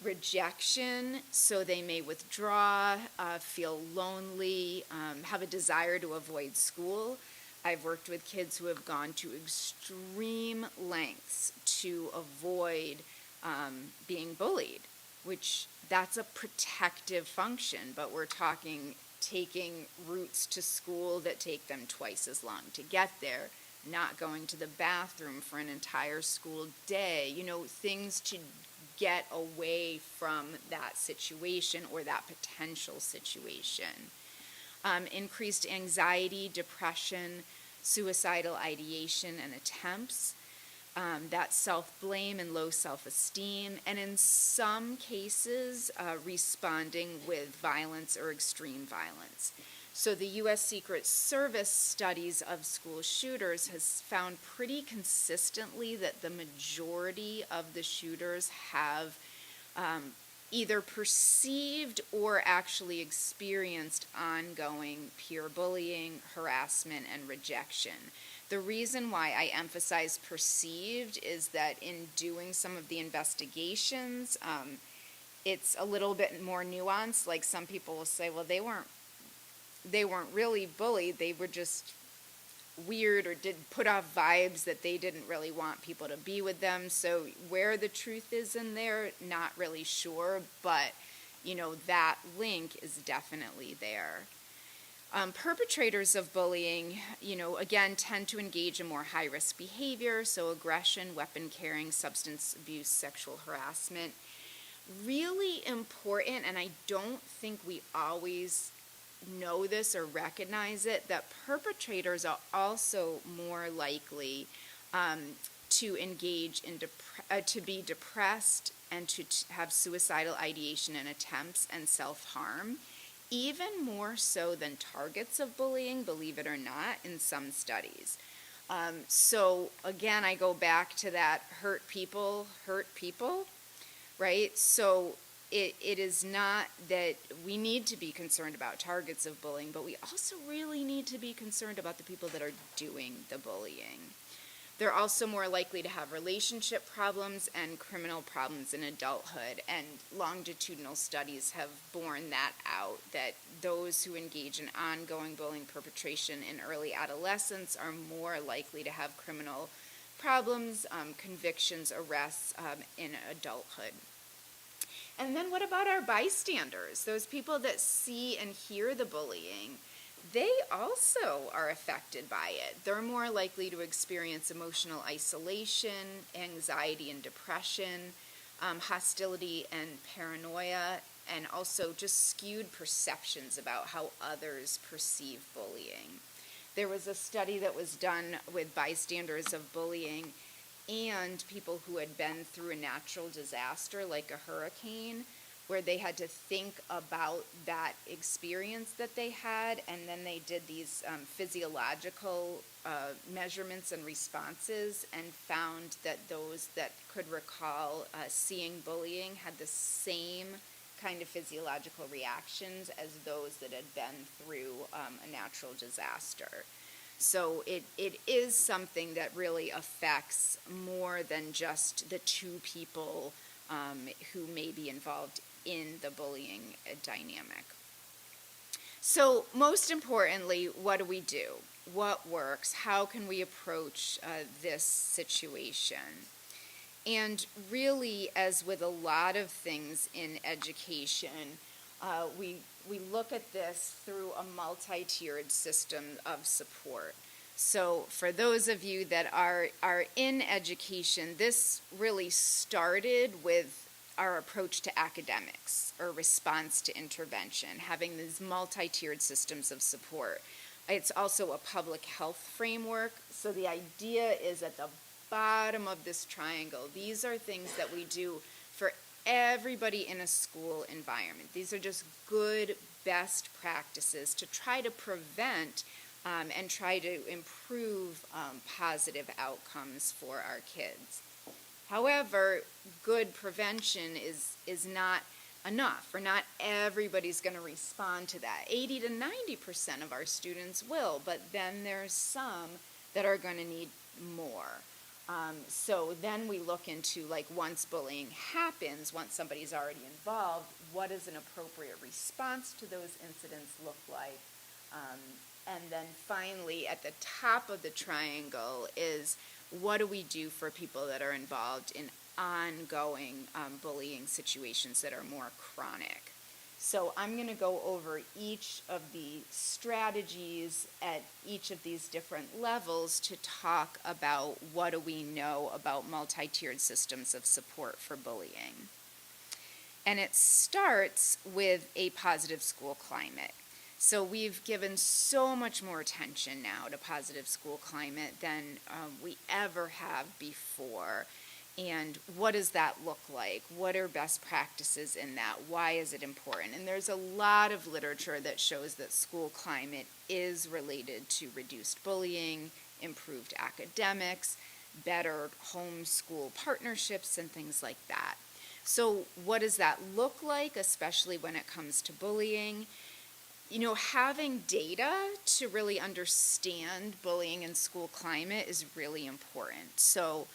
rejection, so they may withdraw, feel lonely, have a desire to avoid school. I've worked with kids who have gone to extreme lengths to avoid being bullied, which that's a protective function, but we're talking taking routes to school that take them twice as long to get there, not going to the bathroom for an entire school day, things to get away from that situation or that potential situation. Increased anxiety, depression, suicidal ideation and attempts, that self-blame and low self-esteem, and in some cases, responding with violence or extreme violence. So the U.S. Secret Service studies of school shooters has found pretty consistently that the majority of the shooters have either perceived or actually experienced ongoing peer bullying, harassment, and rejection. The reason why I emphasize perceived is that in doing some of the investigations, it's a little bit more nuanced. Like some people will say, well, they weren't really bullied, they were just weird or did put off vibes that they didn't really want people to be with them. So where the truth is in there, not really sure, but that link is definitely there. Perpetrators of bullying, again, tend to engage in more high-risk behavior, so aggression, weapon carrying, substance abuse, sexual harassment. Really important, and I don't think we always know this or recognize it, that perpetrators are also more likely to engage in to be depressed and to have suicidal ideation and attempts and self-harm, even more so than targets of bullying, believe it or not, in some studies. So again, I go back to that hurt people, right? So it is not that we need to be concerned about targets of bullying, but we also really need to be concerned about the people that are doing the bullying. They're also more likely to have relationship problems and criminal problems in adulthood, and longitudinal studies have borne that out, that those who engage in ongoing bullying perpetration in early adolescence are more likely to have criminal problems, convictions, arrests in adulthood. And then what about our bystanders, those people that see and hear the bullying? They also are affected by it. They're more likely to experience emotional isolation, anxiety and depression, hostility and paranoia, and also just skewed perceptions about how others perceive bullying. There was a study that was done with bystanders of bullying and people who had been through a natural disaster like a hurricane, where they had to think about that experience that they had, and then they did these physiological measurements and responses and found that those that could recall seeing bullying had the same kind of physiological reactions as those that had been through a natural disaster. So it is something that really affects more than just the two people who may be involved in the bullying dynamic. So most importantly, what do? What works? How can we approach this situation? And really, as with a lot of things in education, we look at this through a multi-tiered system of support. So for those of you that are in education, this really started with our approach to academics or response to intervention, having these multi-tiered systems of support. It's also a public health framework. So the idea is at the bottom of this triangle, these are things that we do for everybody in a school environment. These are just good, best practices to try to prevent and try to improve positive outcomes for our kids. However, good prevention is not enough, or not everybody's going to respond to that. 80 to 90% of our students will, but then there's some that are going to need more. So then we look into, like, once bullying happens, once somebody's already involved, what does an appropriate response to those incidents look like? And then finally, at the top of the triangle is, what do we do for people that are involved in ongoing bullying situations that are more chronic? So I'm going to go over each of the strategies at each of these different levels to talk about what do we know about multi-tiered systems of support for bullying. And it starts with a positive school climate. So we've given so much more attention now to positive school climate than we ever have before. And what does that look like? What are best practices in that? Why is it important? And there's a lot of literature that shows that school climate is related to reduced bullying, improved academics, better home-school partnerships, and things like that. So what does that look like, especially when it comes to bullying? You know, having data to really understand bullying and school climate is really important. So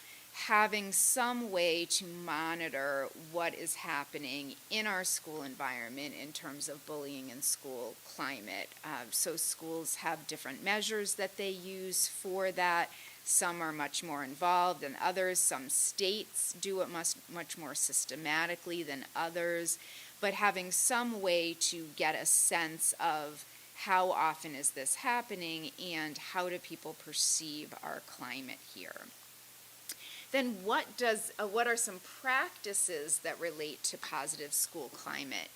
having some way to monitor what is happening in our school environment in terms of bullying and school climate. So schools have different measures that they use for that. Some are much more involved than others. Some states do it much more systematically than others. But having some way to get a sense of how often is this happening and how do people perceive our climate here. Then what are some practices that relate to positive school climate?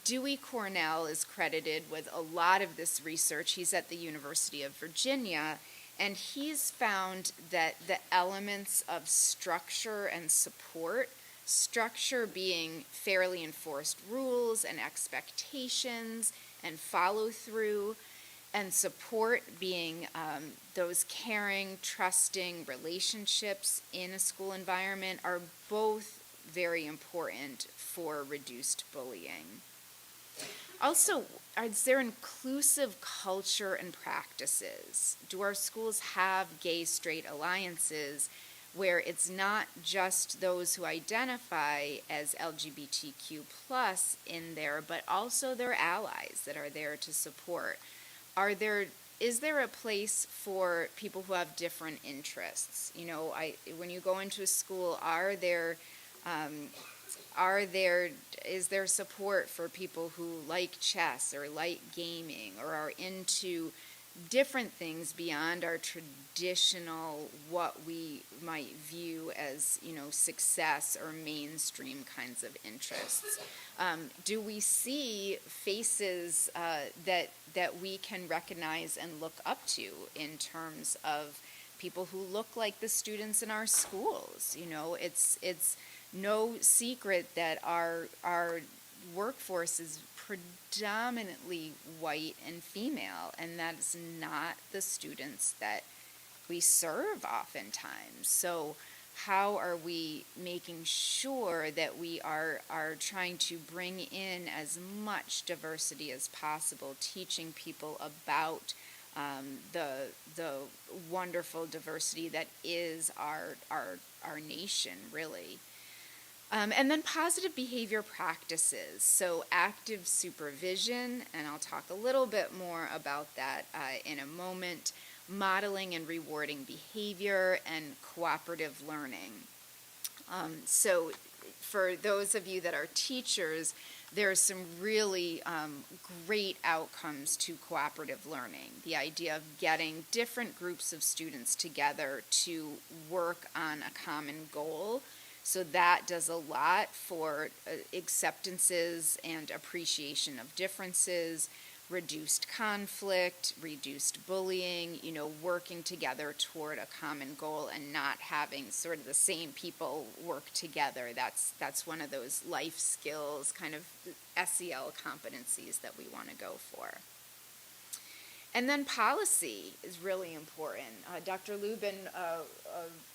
Dewey Cornell is credited with a lot of this research. He's at the University of Virginia, and he's found that the elements of structure and support, structure being fairly enforced rules and expectations and follow through, and support being those caring, trusting relationships in a school environment, are both very important for reduced bullying. Also, is there inclusive culture and practices? Do our schools have gay, straight alliances where it's not just those who identify as LGBTQ plus in there, but also their allies that are there to support? Is there a place for people who have different interests? You know, when you go into a school, is there support for people who like chess or like gaming or are into different things beyond our traditional, what we might view as, you know, success or mainstream kinds of interests? Do we see faces that we can recognize and look up to in terms of people who look like the students in our schools? You know, it's no secret that our workforce is predominantly white and female, and that's not the students that we serve oftentimes. So how are we making sure that we are trying to bring in as much diversity as possible, teaching people about the wonderful diversity that is our nation, really? And then positive behavior practices, so active supervision, and I'll talk a little bit more about that in a moment, modeling and rewarding behavior, and cooperative learning. So for those of you that are teachers, there are some really great outcomes to cooperative learning. The idea of getting different groups of students together to work on a common goal. So that does a lot for acceptances and appreciation of differences, reduced conflict, reduced bullying, you know, working together toward a common goal and not having sort of the same people work together. That's one of those life skills, kind of SEL competencies that we want to go for. And then policy is really important. Dr. Lubig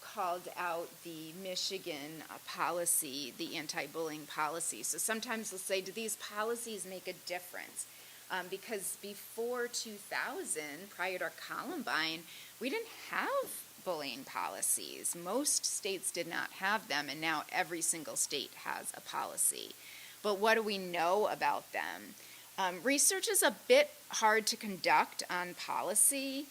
called out the Michigan policy, the anti-bullying policy. So sometimes we'll say, do these policies make a difference? Because before 2000, prior to Columbine, we didn't have bullying policies. Most states did not have them, and now every single state has a policy. But what do we know about them? Research is a bit hard to conduct on policy.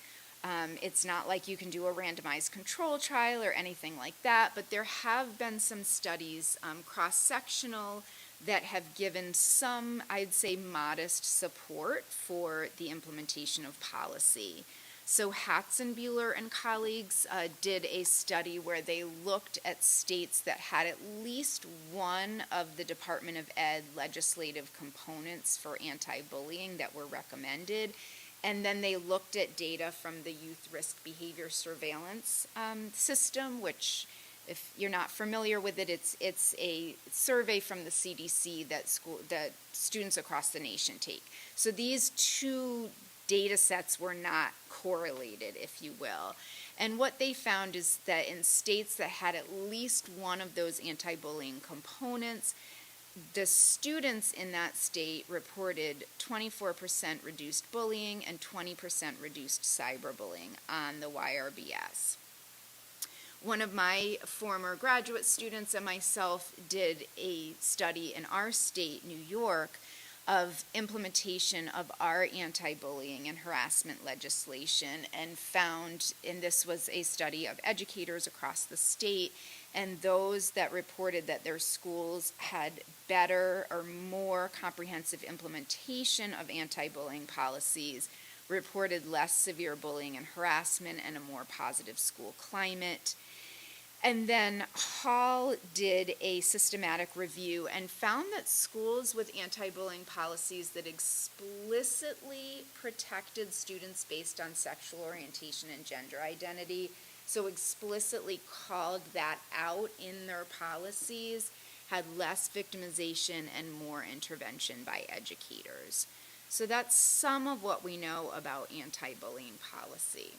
It's not like you can do a randomized control trial or anything like that, but there have been some studies, cross-sectional, that have given some, I'd say, modest support for the implementation of policy. So Hatzenbuehler and colleagues did a study where they looked at states that had at least one of the Department of Ed legislative components for anti-bullying that were recommended. And then they looked at data from the Youth Risk Behavior Surveillance system, which, if you're not familiar with it, it's a survey from the CDC that students across the nation take. So these two data sets were not correlated, if you will. And what they found is that in states that had at least one of those anti-bullying components, the students in that state reported 24% reduced bullying and 20% reduced cyberbullying on the YRBS. One of my former graduate students and myself did a study in our state, New York, of implementation of our anti-bullying and harassment legislation, and found, and this was a study of educators across the state, and those that reported that their schools had better or more comprehensive implementation of anti-bullying policies reported less severe bullying and harassment and a more positive school climate. And then Hall did a systematic review and found that schools with anti-bullying policies that explicitly protected students based on sexual orientation and gender identity, so explicitly called that out in their policies, had less victimization and more intervention by educators. So that's some of what we know about anti-bullying policy.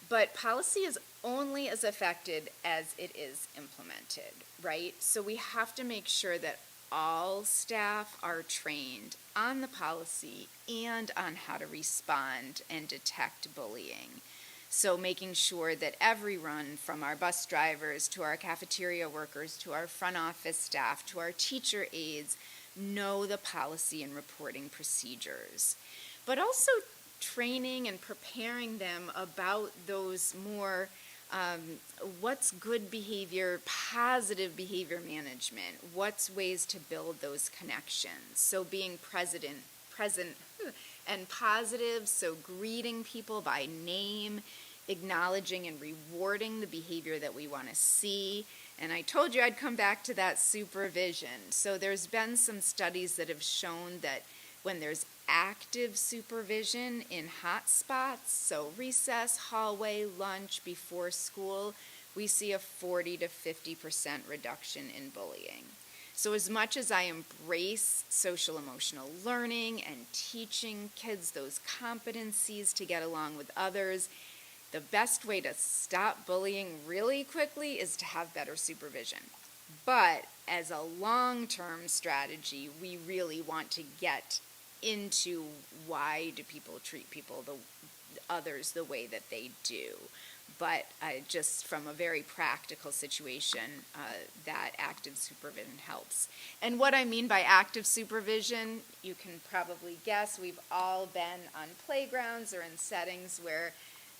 But policy is only as effective as it is implemented, right? So we have to make sure that all staff are trained on the policy and on how to respond and detect bullying. So making sure that everyone, from our bus drivers to our cafeteria workers to our front office staff to our teacher aides, know the policy and reporting procedures. But also training and preparing them about those more what's good behavior, positive behavior management, what's ways to build those connections. So being present and positive, so greeting people by name, acknowledging and rewarding the behavior that we want to see. And I told you I'd come back to that supervision. So there's been some studies that have shown that when there's active supervision in hot spots, so recess, hallway, lunch, before school, we see a 40 to 50% reduction in bullying. So as much as I embrace social emotional learning and teaching kids those competencies to get along with others, the best way to stop bullying really quickly is to have better supervision. But as a long-term strategy, we really want to get into why do people treat others the way that they do. But just from a very practical situation, that active supervision helps. And what I mean by active supervision, you can probably guess, we've all been on playgrounds or in settings where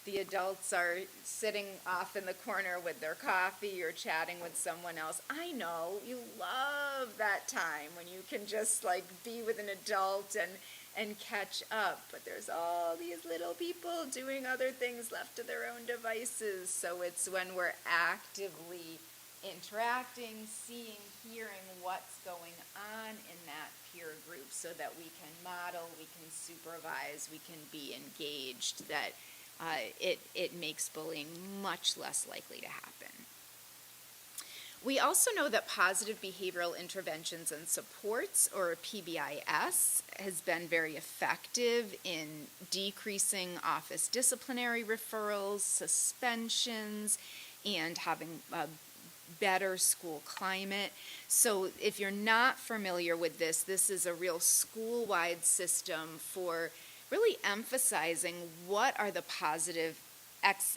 the adults are sitting off in the corner with their coffee or chatting with someone else. I know, you love that time when you can just like be with an adult and catch up, but there's all these little people doing other things left to their own devices. So it's when we're actively interacting, seeing, hearing what's going on in that peer group so that we can model, we can supervise, we can be engaged, that it makes bullying much less likely to happen. We also know that positive behavioral interventions and supports, or PBIS, has been very effective in decreasing office disciplinary referrals, suspensions, and having a better school climate. So if you're not familiar with this, this is a real school-wide system for really emphasizing what are the positive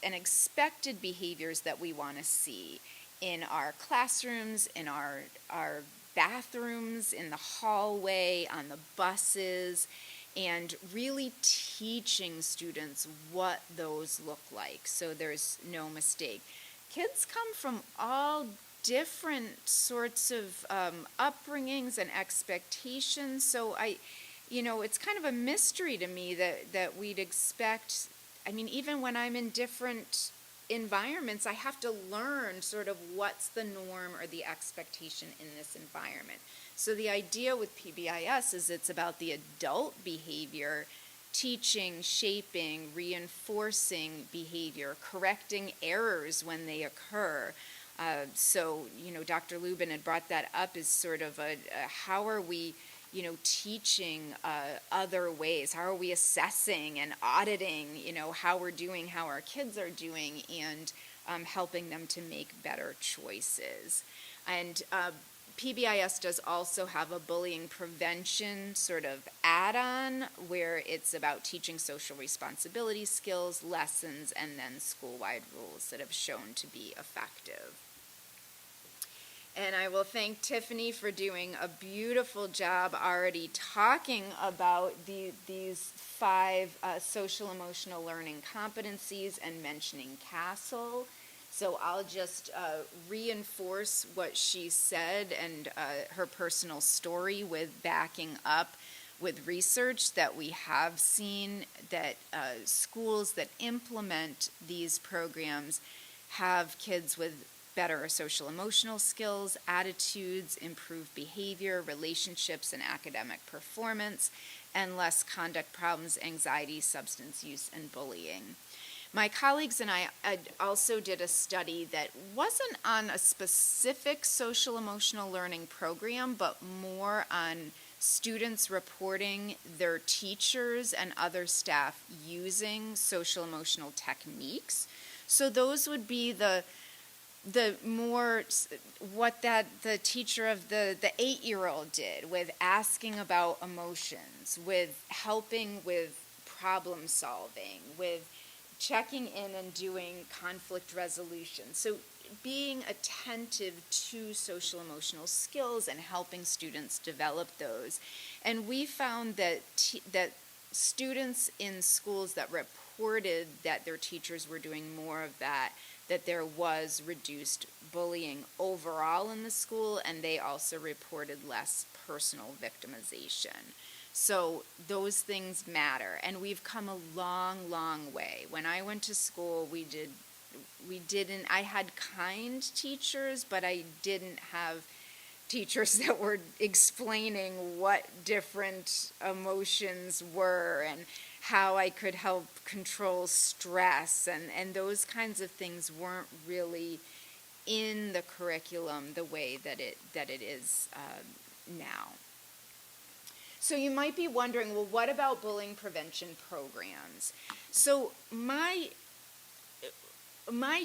and expected behaviors that we want to see in our classrooms, in our bathrooms, in the hallway, on the buses, and really teaching students what those look like so there's no mistake. Kids come from all different sorts of upbringings and expectations, so it's kind of a mystery to me that we'd expect. I mean, even when I'm in different environments, I have to learn sort of what's the norm or the expectation in this environment. So the idea with PBIS is it's about the adult behavior, teaching, shaping, reinforcing behavior, correcting errors when they occur. So Dr. Lubin had brought that up as sort of how are we teaching other ways? How are we assessing and auditing, how we're doing, how our kids are doing, and helping them to make better choices? And PBIS does also have a bullying prevention sort of add-on where it's about teaching social responsibility skills, lessons, and then school-wide rules that have shown to be effective. And I will thank Tiffany for doing a beautiful job already talking about these 5 social emotional learning competencies and mentioning CASTLE. So I'll just reinforce what she said and her personal story with backing up with research that we have seen that schools that implement these programs have kids with better social emotional skills, attitudes, improved behavior, relationships, and academic performance, and less conduct problems, anxiety, substance use, and bullying. My colleagues and I also did a study that wasn't on a specific social emotional learning program, but more on students reporting their teachers and other staff using social emotional techniques. So those would be the more what the teacher of the 8-year-old did with asking about emotions, with helping with problem solving, with checking in and doing conflict resolution. So being attentive to social emotional skills and helping students develop those. And we found that that students in schools that reported that their teachers were doing more of that there was reduced bullying overall in the school, and they also reported less personal victimization. So those things matter, and we've come a long, long way. When I went to school, I had kind teachers, but I didn't have teachers that were explaining what different emotions were and how I could help control stress, and those kinds of things weren't really in the curriculum the way that it is now. So you might be wondering, well, what about bullying prevention programs? So my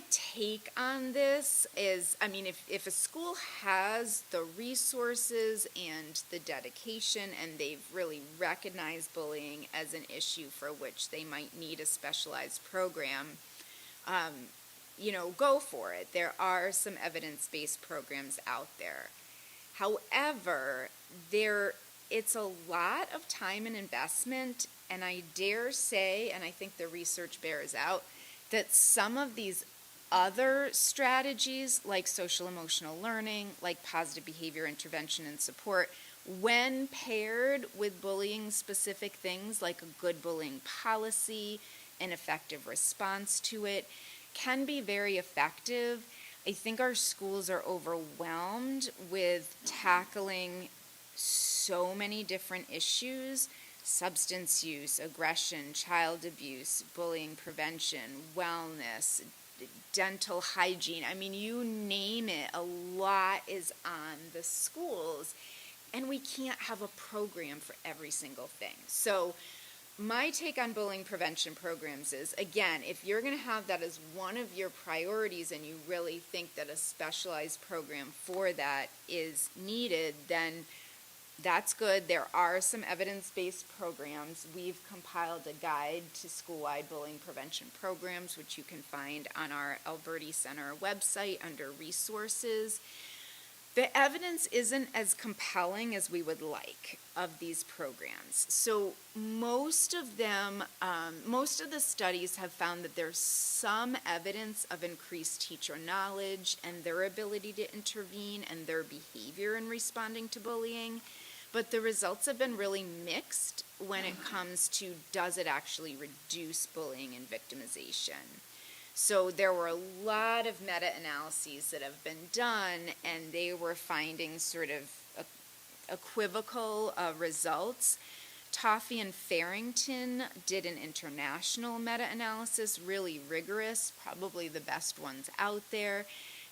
take on this is, I mean, if a school has the resources and the dedication and they've really recognized bullying as an issue for which they might need a specialized program, go for it. There are some evidence-based programs out there. However, it's a lot of time and investment, and I dare say, and I think the research bears out, that some of these other strategies, like social emotional learning, like positive behavior intervention and support, when paired with bullying specific things like a good bullying policy, an effective response to it, can be very effective. I think our schools are overwhelmed with tackling so many different issues: substance use, aggression, child abuse, bullying prevention, wellness, dental hygiene. I mean, you name it, a lot is on the schools, and we can't have a program for every single thing. So my take on bullying prevention programs is, again, if you're going to have that as one of your priorities and you really think that a specialized program for that is needed, then That's good. There are some evidence-based programs. We've compiled a guide to school-wide bullying prevention programs, which you can find on our Alberti Center website under resources. The evidence isn't as compelling as we would like of these programs. So most of them, most of the studies have found that there's some evidence of increased teacher knowledge and their ability to intervene and their behavior in responding to bullying. But the results have been really mixed when it comes to, does it actually reduce bullying and victimization? So there were a lot of meta-analyses that have been done, and they were finding sort of equivocal results. Toffee and Farrington did an international meta-analysis, really rigorous, probably the best ones out there.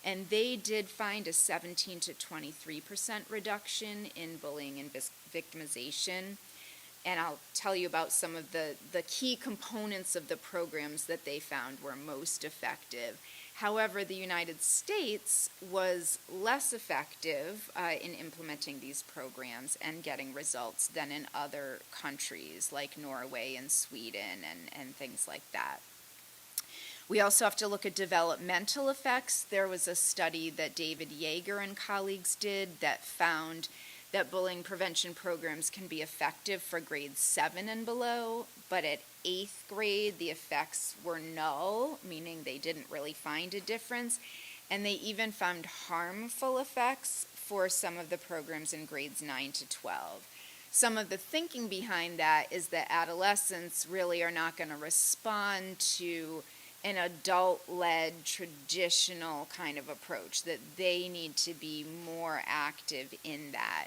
And they did find a 17 to 23% reduction in bullying and victimization. And I'll tell you about some of the key components of the programs that they found were most effective. However, the United States was less effective in implementing these programs and getting results than in other countries like Norway and Sweden and things like that. We also have to look at developmental effects. There was a study that David Yeager and colleagues did that found that bullying prevention programs can be effective for grades 7 and below, but at 8th grade, the effects were null, meaning they didn't really find a difference, and they even found harmful effects for some of the programs in grades 9 to 12. Some of the thinking behind that is that adolescents really are not going to respond to an adult-led traditional kind of approach, that they need to be more active in that.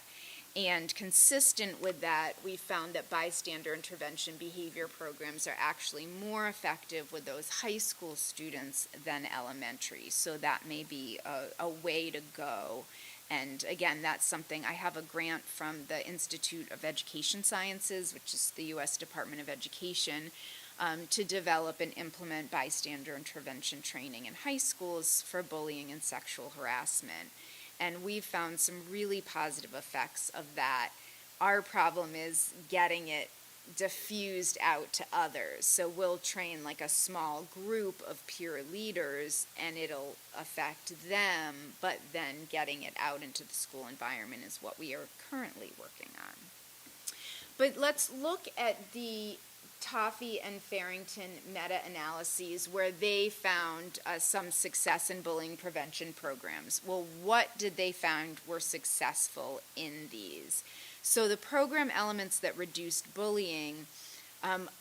And consistent with that, we found that bystander intervention behavior programs are actually more effective with those high school students than elementary. So that may be a way to go. And again, that's something, I have a grant from the Institute of Education Sciences, which is the U.S. Department of Education, to develop and implement bystander intervention training in high schools for bullying and sexual harassment. And we've found some really positive effects of that. Our problem is getting it diffused out to others. So we'll train like a small group of peer leaders and it'll affect them, but then getting it out into the school environment is what we are currently working on. But let's look at the Toffee and Farrington meta-analyses where they found some success in bullying prevention programs. Well, what did they find were successful in these? So the program elements that reduced bullying,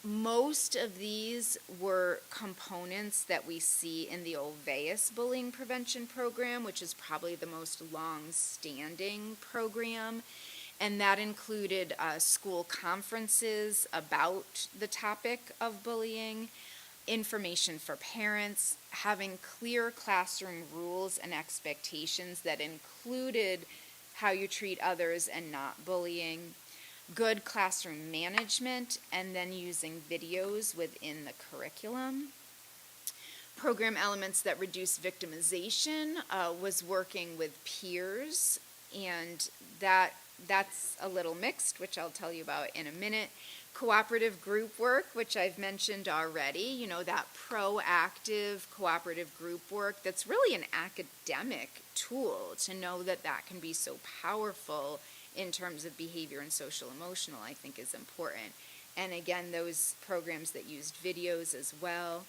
most of these were components that we see in the Ulvaeus bullying prevention program, which is probably the most long-standing program. And that included school conferences about the topic of bullying, information for parents, having clear classroom rules and expectations that included how you treat others and not bullying, good classroom management, and then using videos within the curriculum. Program elements that reduce victimization was working with peers, and that's a little mixed, which I'll tell you about in a minute. Cooperative group work, which I've mentioned already, you know, that proactive cooperative group work that's really an academic tool to know that that can be so powerful in terms of behavior and social emotional, I think is important. And again, those programs that used videos as well.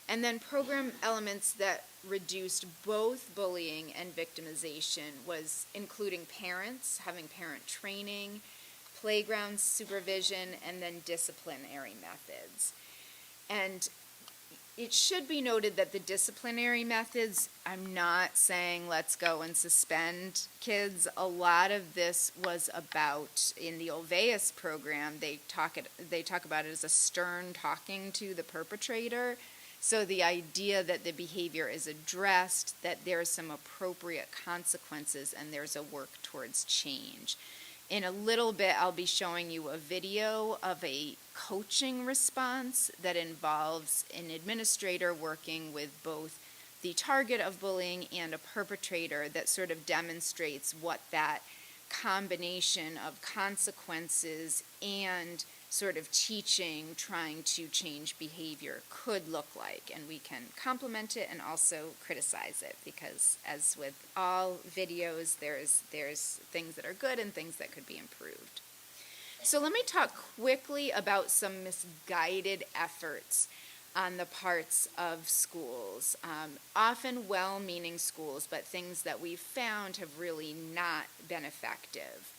And then program elements that reduced both bullying and victimization was including parents, having parent training, playground supervision, and then disciplinary methods. And it should be noted that the disciplinary methods, I'm not saying let's go and suspend kids. A lot of this was about, in the Ulvaeus program, they talk about it as a stern talking to the perpetrator. So the idea that the behavior is addressed, that there are some appropriate consequences, and there's a work towards change. In a little bit, I'll be showing you a video of a coaching response that involves an administrator working with both the target of bullying and a perpetrator that sort of demonstrates what that combination of consequences and sort of teaching, trying to change behavior could look like. And we can compliment it and also criticize it, because as with all videos, there's things that are good and things that could be improved. So let me talk quickly about some misguided efforts on the parts of schools, often well-meaning schools, but things that we've found have really not been effective.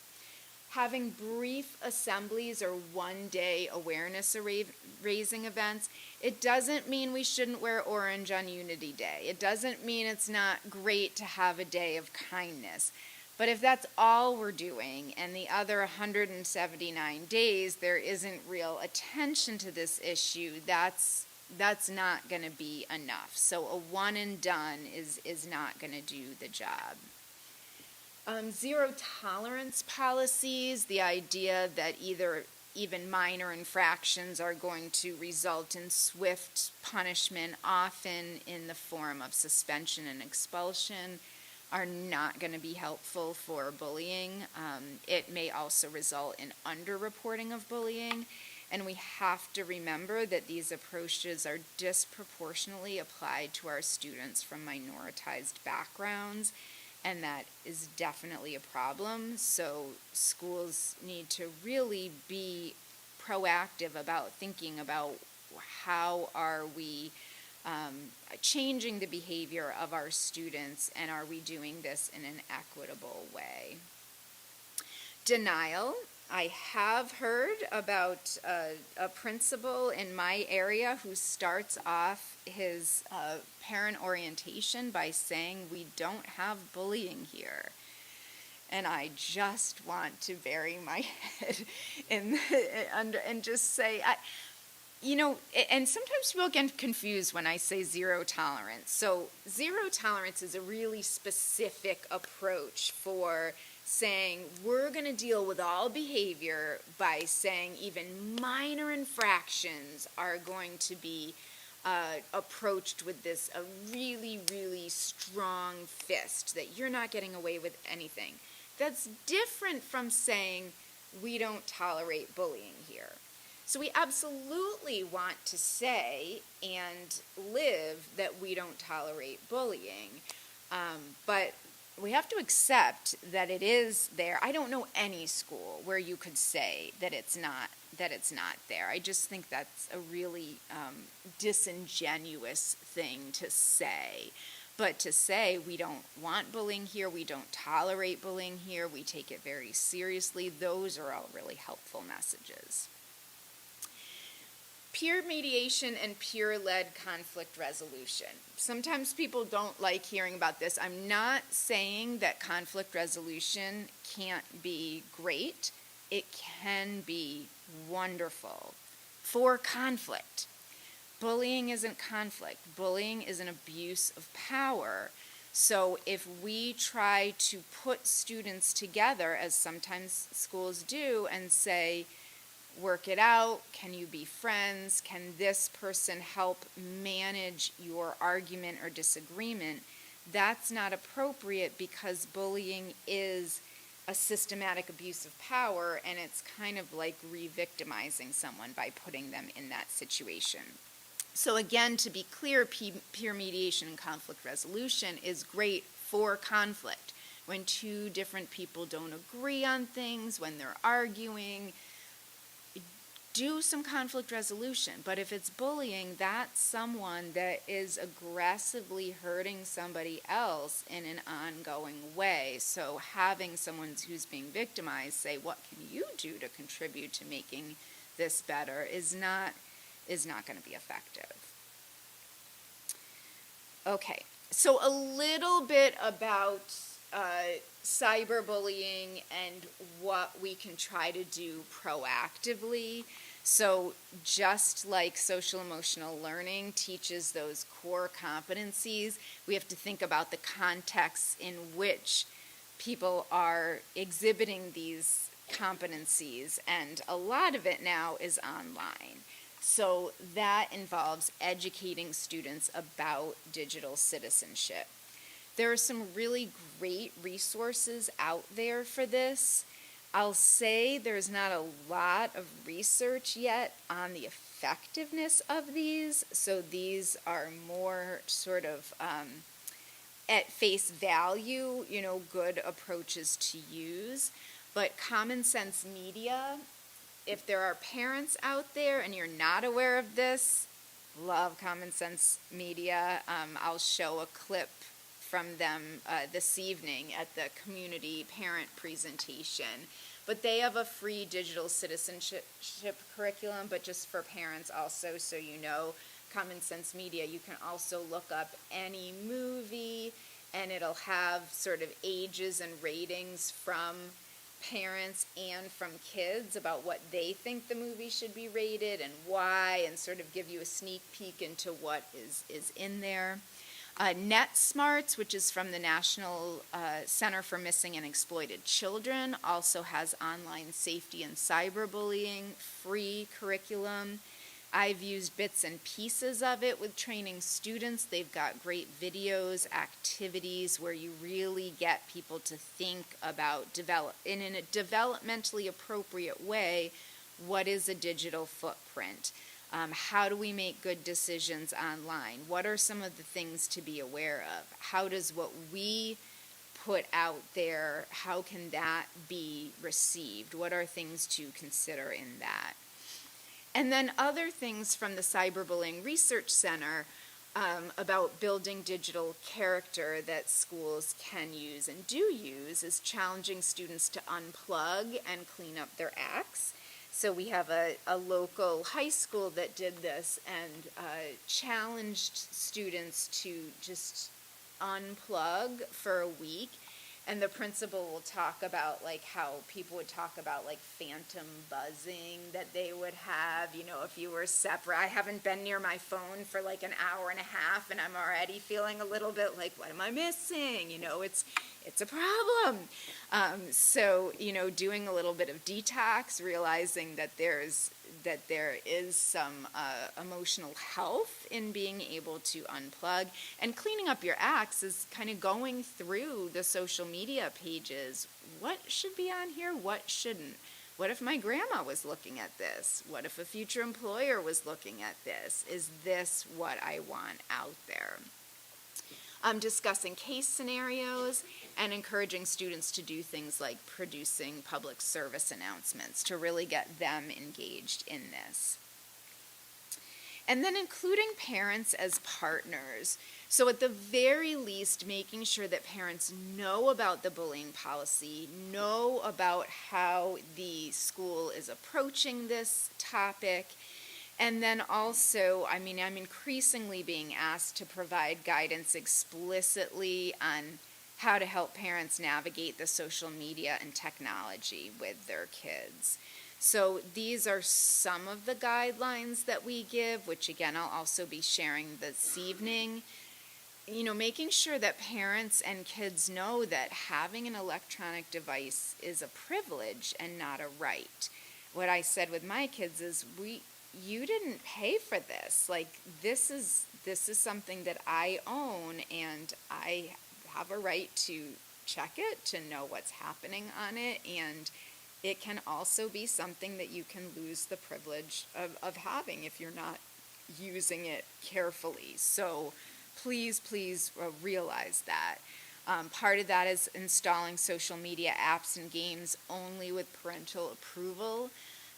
Having brief assemblies or one-day awareness raising events, it doesn't mean we shouldn't wear orange on Unity Day. It doesn't mean it's not great to have a day of kindness. But if that's all we're doing, and the other 179 days there isn't real attention to this issue, that's not going to be enough. So a one and done is not going to do the job. Zero tolerance policies, the idea that even minor infractions are going to result in swift punishment, often in the form of suspension and expulsion, are not going to be helpful for bullying. It may also result in underreporting of bullying, and we have to remember that these approaches are disproportionately applied to our students from minoritized backgrounds, and that is definitely a problem. So schools need to really be proactive about thinking about how are we changing the behavior of our students, and are we doing this in an equitable way? Denial. I have heard about a principal in my area who starts off his parent orientation by saying, "We don't have bullying here." And I just want to bury my head and just say, and sometimes people get confused when I say zero tolerance. So zero tolerance is a really specific approach for saying we're going to deal with all behavior by saying even minor infractions are going to be approached with this a really, really strong fist, that you're not getting away with anything. That's different from saying we don't tolerate bullying here. So we absolutely want to say and live that we don't tolerate bullying, but we have to accept that it is there. I don't know any school where you could say that it's not there. I just think that's a really disingenuous thing to say. But to say we don't want bullying here, we don't tolerate bullying here, we take it very seriously, those are all really helpful messages. Peer mediation and peer-led conflict resolution. Sometimes people don't like hearing about this. I'm not saying that conflict resolution can't be great. It can be wonderful for conflict. Bullying isn't conflict. Bullying is an abuse of power. So if we try to put students together, as sometimes schools do, and say, work it out, can you be friends, can this person help manage your argument or disagreement, that's not appropriate, because bullying is a systematic abuse of power, and it's kind of like re-victimizing someone by putting them in that situation. So again, to be clear, peer mediation and conflict resolution is great for conflict. When two different people don't agree on things, when they're arguing, do some conflict resolution. But if it's bullying, that's someone that is aggressively hurting somebody else in an ongoing way. So having someone who's being victimized say, what can you do to contribute to making this better, is not going to be effective. Okay, so a little bit about cyberbullying and what we can try to do proactively. So just like social emotional learning teaches those core competencies, we have to think about the context in which people are exhibiting these competencies, and a lot of it now is online. So that involves educating students about digital citizenship. There are some really great resources out there for this. I'll say there's not a lot of research yet on the effectiveness of these, so these are more sort of at face value, good approaches to use. But Common Sense Media, if there are parents out there and you're not aware of this, love Common Sense Media. I'll show a clip from them this evening at the community parent presentation. But they have a free digital citizenship curriculum, but just for parents also, so you know, Common Sense Media, you can also look up any movie, and it'll have sort of ages and ratings from parents and from kids about what they think the movie should be rated and why, and sort of give you a sneak peek into what is in there. NetSmarts, which is from the National Center for Missing and Exploited Children, also has online safety and cyberbullying free curriculum. I've used bits and pieces of it with training students. They've got great videos, activities where you really get people to think about in a developmentally appropriate way, what is a digital footprint? How do we make good decisions online? What are some of the things to be aware of? How does what we put out there, how can that be received? What are things to consider in that? And then other things from the Cyberbullying Research Center about building digital character that schools can use and do use is challenging students to unplug and clean up their acts. So we have a local high school that did this and challenged students to just unplug for a week. And the principal will talk about like how people would talk about like phantom buzzing that they would have, if you were separate. I haven't been near my phone for like an hour and a half and I'm already feeling a little bit like, what am I missing? It's a problem. So, doing a little bit of detox, realizing that there is some emotional health in being able to unplug, and cleaning up your acts is kind of going through the social media pages. What should be on here? What shouldn't? What if my grandma was looking at this? What if a future employer was looking at this? Is this what I want out there? Discussing case scenarios and encouraging students to do things like producing public service announcements to really get them engaged in this. And then including parents as partners. So at the very least, making sure that parents know about the bullying policy, know about how the school is approaching this topic. And then also, I'm increasingly being asked to provide guidance explicitly on how to help parents navigate the social media and technology with their kids. So these are some of the guidelines that we give, which again, I'll also be sharing this evening. Making sure that parents and kids know that having an electronic device is a privilege and not a right. What I said with my kids is, you didn't pay for this. Like, this is something that I own, and I have a right to check it, to know what's happening on it, and it can also be something that you can lose the privilege of having if you're not using it carefully. So please realize that. Part of that is installing social media apps and games only with parental approval.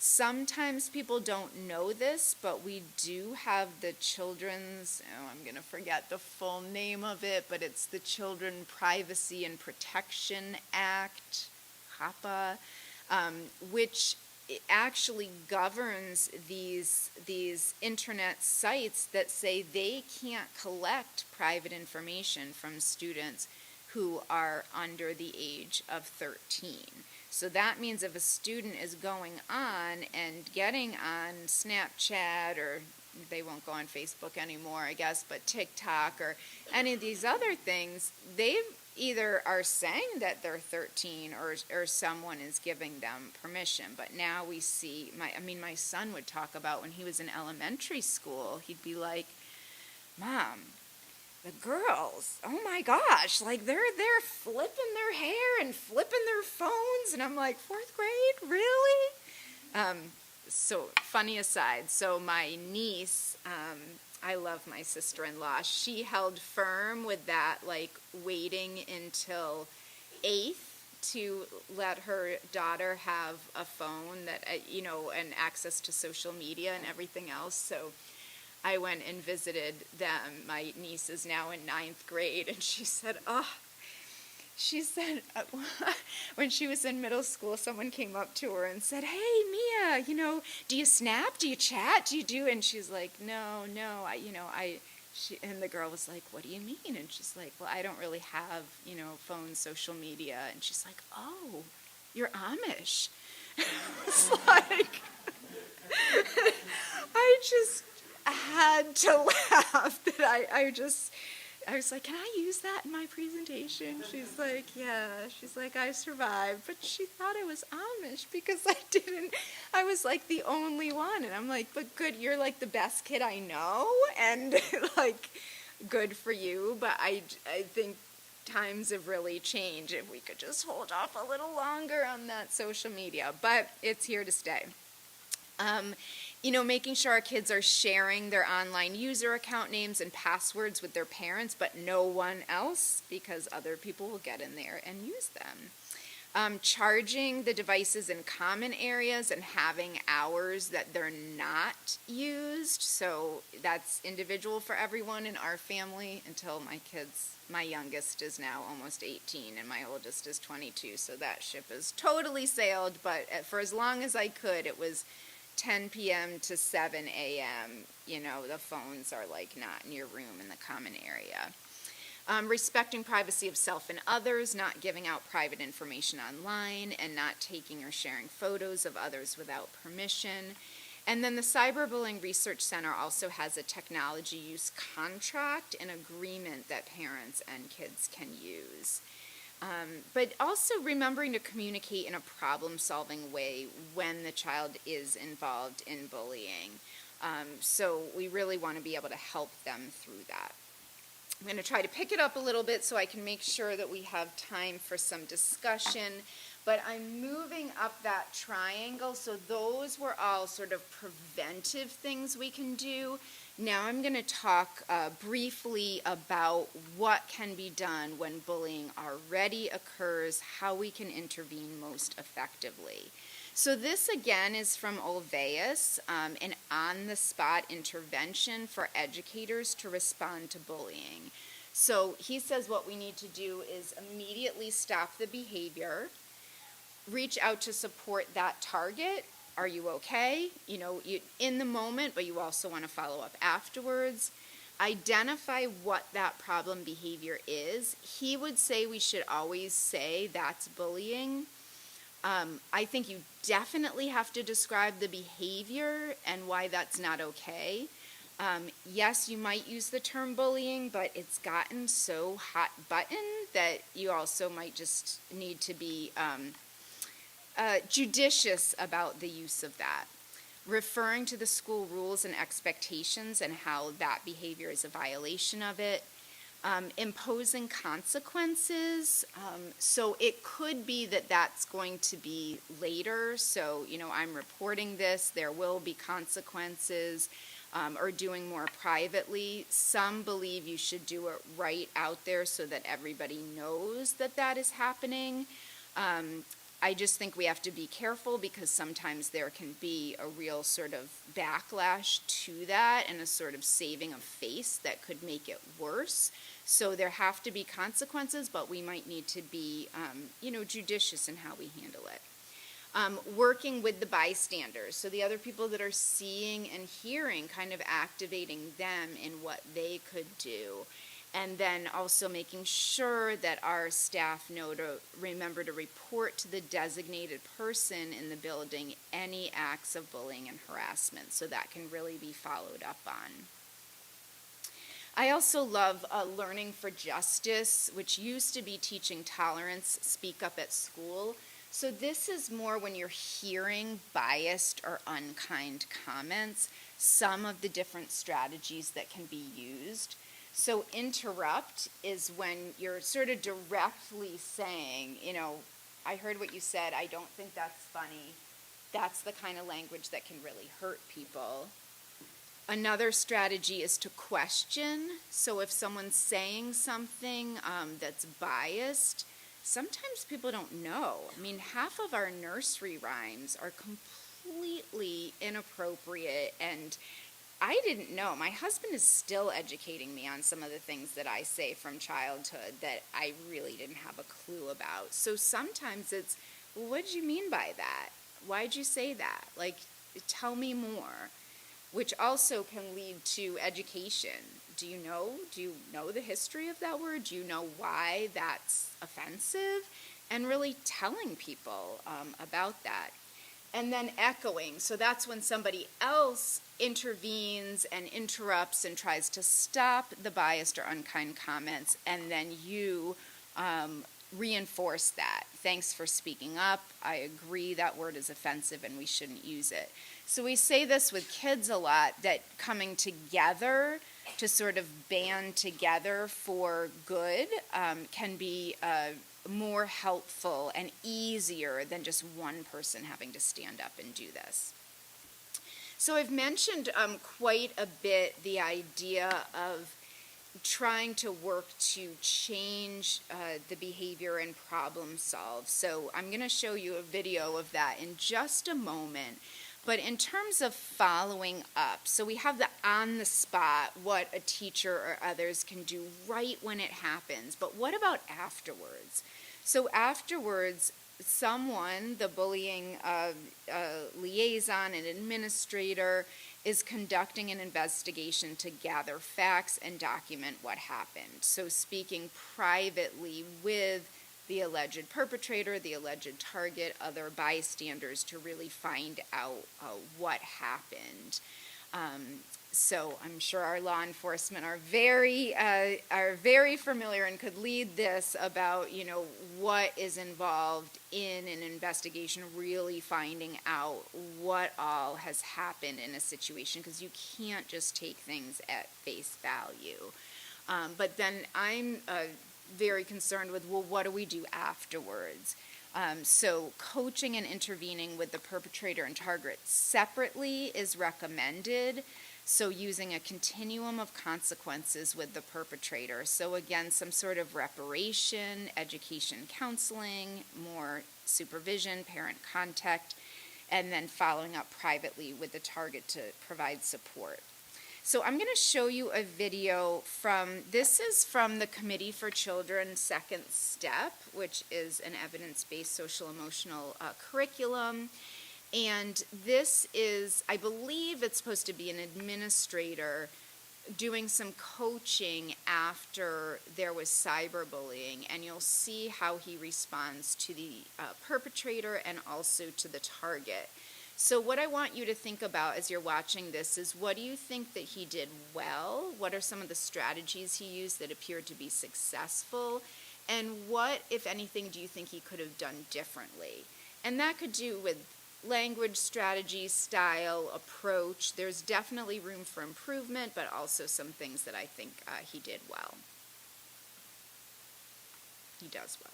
Sometimes people don't know this, but we do have the children's, I'm going to forget the full name of it, but it's the Children Privacy and Protection Act, HAPA, which actually governs these internet sites that say they can't collect private information from students who are under the age of 13. So that means if a student is going on and getting on Snapchat, or they won't go on Facebook anymore, I guess, but TikTok or any of these other things, they either are saying that they're 13 or someone is giving them permission. But now we see, my son would talk about when he was in elementary school, he'd be like, Mom, the girls, oh my gosh, like they're flipping their hair and flipping their phones, and I'm like, 4th grade, really? So funny aside, so my niece, I love my sister-in-law, she held firm with that, like waiting until 8th to let her daughter have a phone that, and access to social media and everything else. So I went and visited them. My niece is now in 9th grade, and she said, when she was in middle school, someone came up to her and said, "Hey, Mia, do you snap? Do you chat? Do you do?" And she's like, no, and the girl was like, "What do you mean?" And she's like, "Well, I don't really have, phone, social media." And she's like, "Oh, you're Amish." It's like, I just had to laugh that I was like, "Can I use that in my presentation?" She's like, "Yeah." She's like, "I survived." But she thought I was Amish because I was like the only one. And I'm like, "But good, you're like the best kid I know." And like, good for you. But I think times have really changed. If we could just hold off a little longer on that social media. But it's here to stay. Making sure our kids are sharing their online user account names and passwords with their parents, but no one else, because other people will get in there and use them. Charging the devices in common areas and having hours that they're not used. So that's individual for everyone in our family until my youngest is now almost 18 and my oldest is 22. So that ship has totally sailed, but for as long as I could, it was 10 p.m. to 7 a.m., the phones are like not in your room in the common area. Respecting privacy of self and others, not giving out private information online, and not taking or sharing photos of others without permission. And then the Cyberbullying Research Center also has a technology use contract and agreement that parents and kids can use. But also remembering to communicate in a problem-solving way when the child is involved in bullying. So we really want to be able to help them through that. I'm going to try to pick it up a little bit so I can make sure that we have time for some discussion. But I'm moving up that triangle, so those were all sort of preventive things we can do. Now I'm going to talk briefly about what can be done when bullying already occurs, how we can intervene most effectively. So this again is from Ulvaeus, an on-the-spot intervention for educators to respond to bullying. So he says what we need to do is immediately stop the behavior, reach out to support that target. Are you okay? You in the moment, but you also want to follow up afterwards. Identify what that problem behavior is. He would say we should always say that's bullying. I think you definitely have to describe the behavior and why that's not okay. Yes, you might use the term bullying, but it's gotten so hot button that you also might just need to be judicious about the use of that. Referring to the school rules and expectations and how that behavior is a violation of it. Imposing consequences. So it could be that that's going to be later. So, I'm reporting this, there will be consequences, or doing more privately. Some believe you should do it right out there so that everybody knows that that is happening. I just think we have to be careful because sometimes there can be a real sort of backlash to that and a sort of saving of face that could make it worse. So there have to be consequences, but we might need to be, judicious in how we handle it. Working with the bystanders, so the other people that are seeing and hearing, kind of activating them in what they could do. And then also making sure that our staff know to remember to report to the designated person in the building any acts of bullying and harassment, so that can really be followed up on. I also love Learning for Justice, which used to be teaching tolerance, speak up at school. So this is more when you're hearing biased or unkind comments, some of the different strategies that can be used. So interrupt is when you're sort of directly saying, you know, I heard what you said, I don't think that's funny. That's the kind of language that can really hurt people. Another strategy is to question. So if someone's saying something that's biased, sometimes people don't know. I mean, half of our nursery rhymes are completely inappropriate, and I didn't know. My husband is still educating me on some of the things that I say from childhood that I really didn't have a clue about. So sometimes it's, well, what did you mean by that? Why'd you say that? Like, tell me more, which also can lead to education. Do you know the history of that word? Do you know why that's offensive? And really telling people about that. And then echoing. So that's when somebody else intervenes and interrupts and tries to stop the biased or unkind comments, and then you reinforce that. Thanks for speaking up. I agree that word is offensive and we shouldn't use it. So we say this with kids a lot, that coming together to sort of band together for good can be more helpful and easier than just one person having to stand up and do this. So I've mentioned quite a bit the idea of trying to work to change the behavior and problem solve. So I'm going to show you a video of that in just a moment. But in terms of following up, so we have the on the spot, what a teacher or others can do right when it happens. But what about afterwards? So afterwards, someone, the bullying liaison and administrator, is conducting an investigation to gather facts and document what happened. So speaking privately with the alleged perpetrator, the alleged target, other bystanders to really find out what happened. So I'm sure our law enforcement are very familiar and could lead this about, you know, what is involved in an investigation, really finding out what all has happened in a situation, because you can't just take things at face value. But then I'm very concerned with, well, what do we do afterwards? So coaching and intervening with the perpetrator and target separately is recommended. So using a continuum of consequences with the perpetrator. So again, some sort of reparation, education, counseling, more supervision, parent contact, and then following up privately with the target to provide support. So I'm going to show you a video this is from the Committee for Children Second Step, which is an evidence-based social emotional curriculum. And this is, I believe it's supposed to be an administrator doing some coaching after there was cyberbullying, and you'll see how he responds to the perpetrator and also to the target. So what I want you to think about as you're watching this is, what do you think that he did well? What are some of the strategies he used that appeared to be successful? And what, if anything, do you think he could have done differently? And that could do with language, strategy, style, approach. There's definitely room for improvement, but also some things that I think he did well. He does well.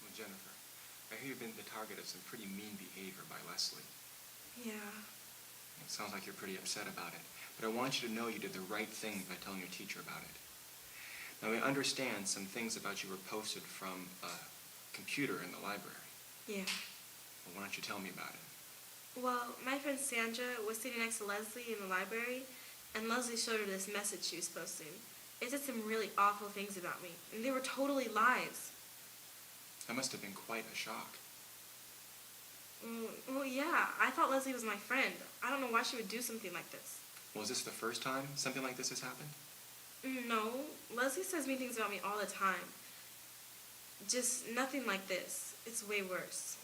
Well, Jennifer, I hear you've been the target of some pretty mean behavior by Leslie. Yeah. It sounds like you're pretty upset about it, but I want you to know you did the right thing by telling your teacher about it. Now, I understand some things about you were posted from a computer in the library. Yeah. Well, why don't you tell me about it? Well, my friend Sandra was sitting next to Leslie in the library, and Leslie showed her this message she was posting. It said some really awful things about me, and they were totally lies. That must have been quite a shock. Well, yeah, I thought Leslie was my friend. I don't know why she would do something like this. Was this the first time something like this has happened? No, Leslie says mean things about me all the time. Just nothing like this. It's way worse.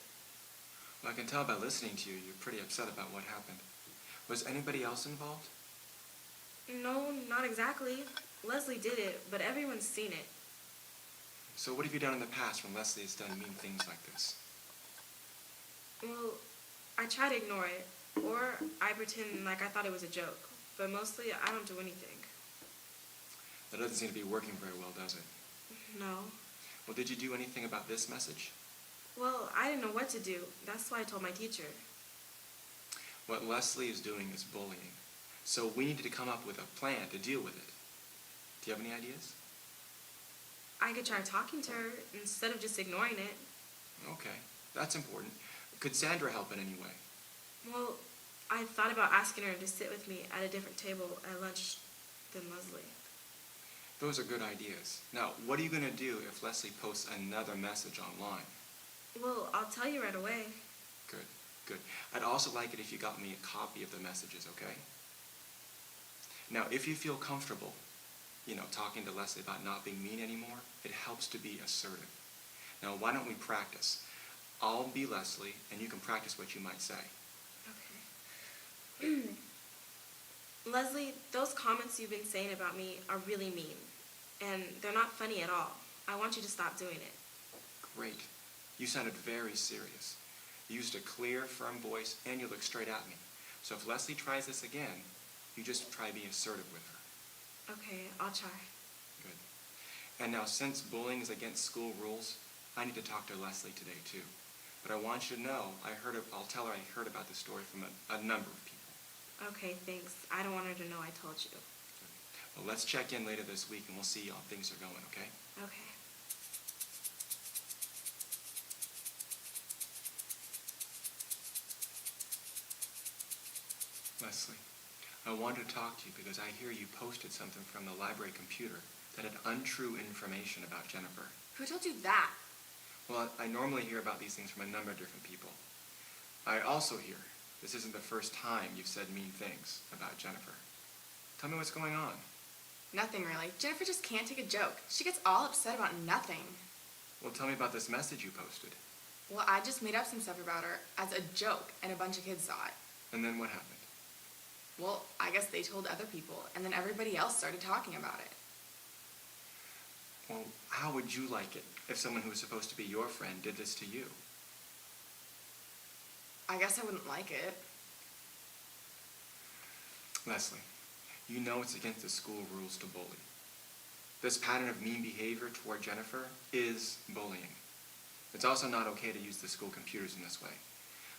Well, I can tell by listening to you, you're pretty upset about what happened. Was anybody else involved? No, not exactly. Leslie did it, but everyone's seen it. So what have you done in the past when Leslie has done mean things like this? Well, I try to ignore it, or I pretend like I thought it was a joke, but mostly I don't do anything. That doesn't seem to be working very well, does it? No. Well, did you do anything about this message? Well, I didn't know what to do. That's why I told my teacher. What Leslie is doing is bullying. So we needed to come up with a plan to deal with it. Do you have any ideas? I could try talking to her instead of just ignoring it. Okay, that's important. Could Sandra help in any way? Well, I thought about asking her to sit with me at a different table at lunch than Leslie. Those are good ideas. Now, what are you going to do if Leslie posts another message online? Well, I'll tell you right away. Good, good. I'd also like it if you got me a copy of the messages, okay? Now, if you feel comfortable, talking to Leslie about not being mean anymore, it helps to be assertive. Now, why don't we practice? I'll be Leslie, and you can practice what you might say. Okay. Leslie, those comments you've been saying about me are really mean, and they're not funny at all. I want you to stop doing it. Great. You sounded very serious. You used a clear, firm voice, and you looked straight at me. So if Leslie tries this again, you just try being assertive with her. Okay, I'll try. Good. And now, since bullying is against school rules, I need to talk to Leslie today, too. But I want you to know, I'll tell her I heard about the story from a number of people. Okay, thanks. I don't want her to know I told you. Well, let's check in later this week, and we'll see how things are going, okay? Okay. Leslie, I wanted to talk to you because I hear you posted something from the library computer that had untrue information about Jennifer. Who told you that? Well, I normally hear about these things from a number of different people. I also hear this isn't the first time you've said mean things about Jennifer. Tell me what's going on. Nothing really. Jennifer just can't take a joke. She gets all upset about nothing. Well, tell me about this message you posted. Well, I just made up some stuff about her as a joke, and a bunch of kids saw it. And then what happened? Well, I guess they told other people, and then everybody else started talking about it. Well, how would you like it if someone who was supposed to be your friend did this to you? I guess I wouldn't like it. Leslie, you know it's against the school rules to bully. This pattern of mean behavior toward Jennifer is bullying. It's also not okay to use the school computers in this way.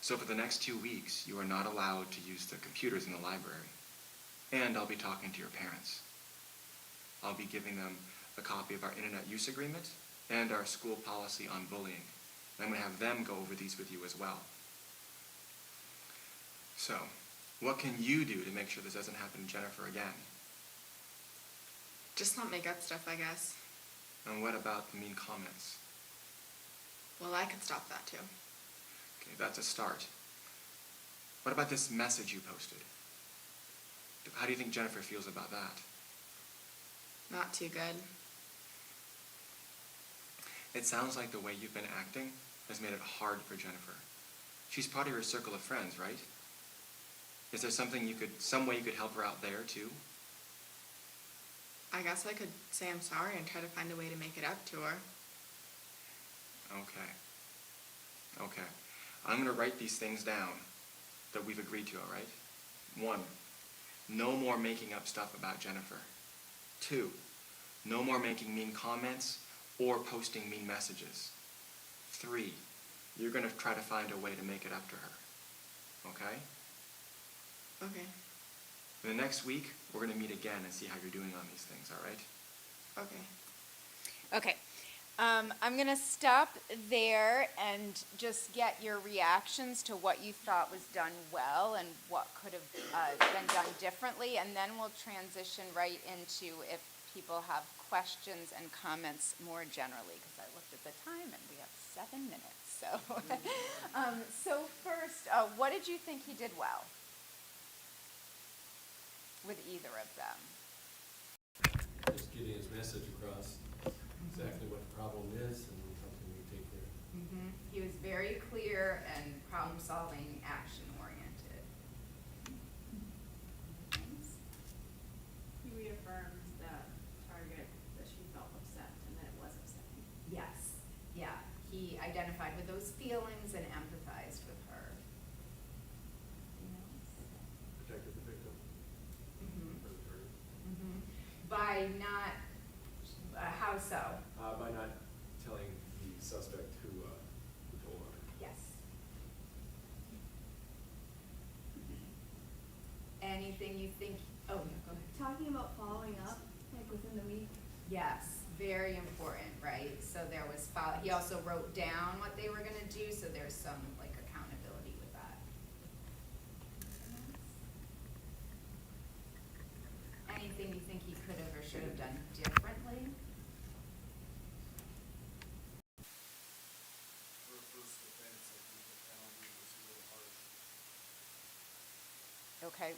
So for the next 2 weeks, you are not allowed to use the computers in the library. And I'll be talking to your parents. I'll be giving them a copy of our internet use agreement and our school policy on bullying. And I'm going to have them go over these with you as well. So, what can you do to make sure this doesn't happen to Jennifer again? Just not make up stuff, I guess. And what about the mean comments? Well, I could stop that too. Okay, that's a start. What about this message you posted? How do you think Jennifer feels about that? Not too good. It sounds like the way you've been acting has made it hard for Jennifer. She's part of your circle of friends, right? Is there some way you could help her out there too? I guess I could say I'm sorry and try to find a way to make it up to her. Okay. I'm going to write these things down that we've agreed to, all right? 1, no more making up stuff about Jennifer. 2, no more making mean comments or posting mean messages. 3, you're going to try to find a way to make it up to her. Okay? Okay. In the next week, we're going to meet again and see how you're doing on these things, all right? Okay. Okay. I'm going to stop there and just get your reactions to what you thought was done well and what could have been done differently, and then we'll transition right into if people have questions and comments more generally, because I looked at the time and we have 7 minutes. So first, what did you think he did well with either of them? Just getting his message across, exactly what the problem is and something we take care of. Mm-hmm. He was very clear and problem-solving, action-oriented. He reaffirmed the target that she felt upset and that it was upsetting. Yes, yeah. He identified with those feelings and empathized with her. by not, how so? By not telling the suspect who told on her. Yes. Anything you think, oh, yeah, go ahead. Talking about following up, like within the week. Yes, very important, right? So there was, he also wrote down what they were gonna do, so there's some like accountability with that. Anything you think he could have or should have done differently? For a first offense, I think the penalty was a little harsh. Okay,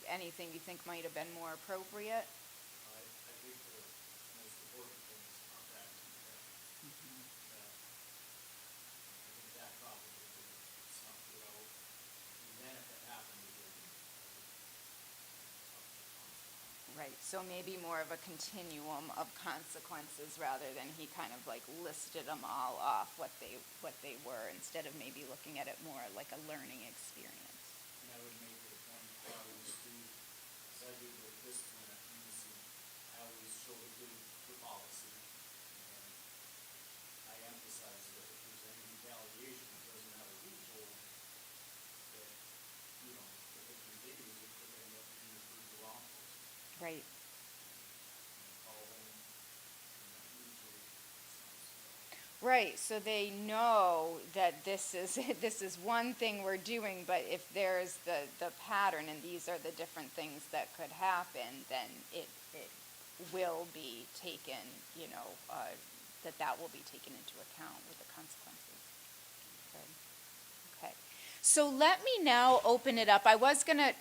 anything you think might have been more appropriate? I think the most important thing is contact intent. I think that probably would have snuffed it out. And then if it happened again, Right, so maybe more of a continuum of consequences rather than he kind of like listed them all off what they were, instead of maybe looking at it more like a learning experience. and I would make it a point to always do, as I did with discipline at UC, I always show the policy. And I emphasize that if there's any retaliation, it doesn't matter who's told, that, you know, if it continues, it could end up being referred to law enforcement. Right. And call them, and usually it's not so. Right, so they know that this is this is one thing we're doing, but if there's the pattern and these are the different things that could happen, then it will be taken, you know, that will be taken into account with the consequences. Good. Okay, so let me now open it up. I was going to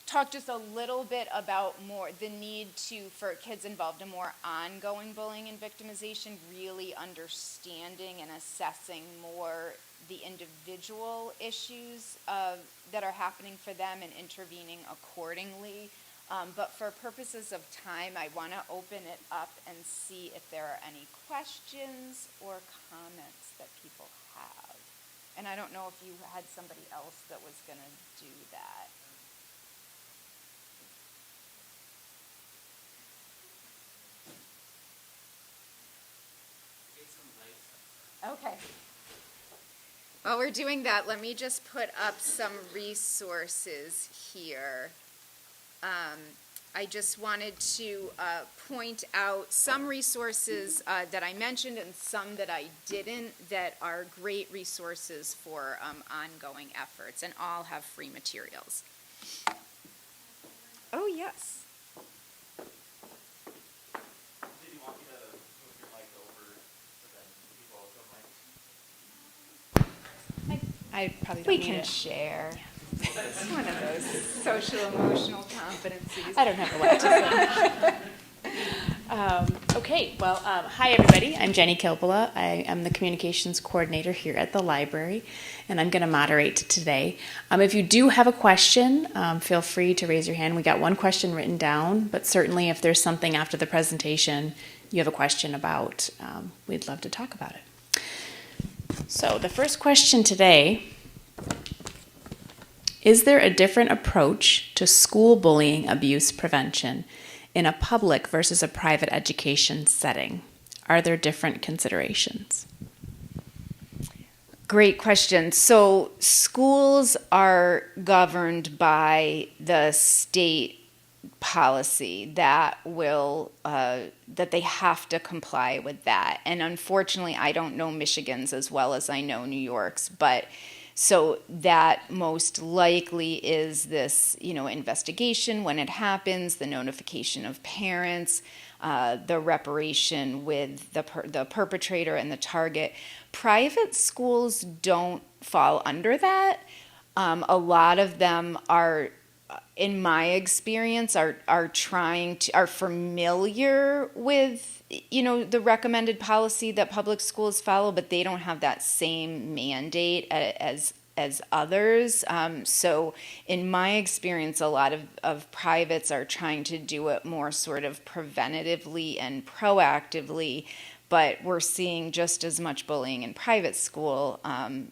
talk just a little bit about more the need for kids involved in more ongoing bullying and victimization, really understanding and assessing more the individual issues that are happening for them and intervening accordingly. But for purposes of time, I want to open it up and see if there are any questions or comments that people have. And I don't know if you had somebody else that was going to do that. Okay. While we're doing that, let me just put up some resources here. I just wanted to point out some resources that I mentioned and some that I didn't that are great resources for ongoing efforts, and all have free materials. Oh, yes. Did you want me to move your mic over so that people don't mind? I probably don't We need can it. share. It's one of those social emotional competencies. I don't have a laptop. Okay, well, hi everybody. I'm Jenny Kilpala. I am the communications coordinator here at the library, and I'm going to moderate today. If you do have a question, feel free to raise your hand. We got one question written down, but certainly if there's something after the presentation you have a question about, we'd love to talk about it. So the first question today: is there a different approach to school bullying abuse prevention in a public versus a private education setting? Are there different considerations? Great question. So schools are governed by the state policy that will that they have to comply with that. And unfortunately, I don't know Michigan's as well as I know New York's, but so that most likely is this, investigation when it happens, the notification of parents, the reparation with the perpetrator and the target. Private schools don't fall under that. A lot of them are, in my experience, are familiar with the recommended policy that public schools follow, but they don't have that same mandate as others. So in my experience, a lot of privates are trying to do it more sort of preventatively and proactively, but we're seeing just as much bullying in private school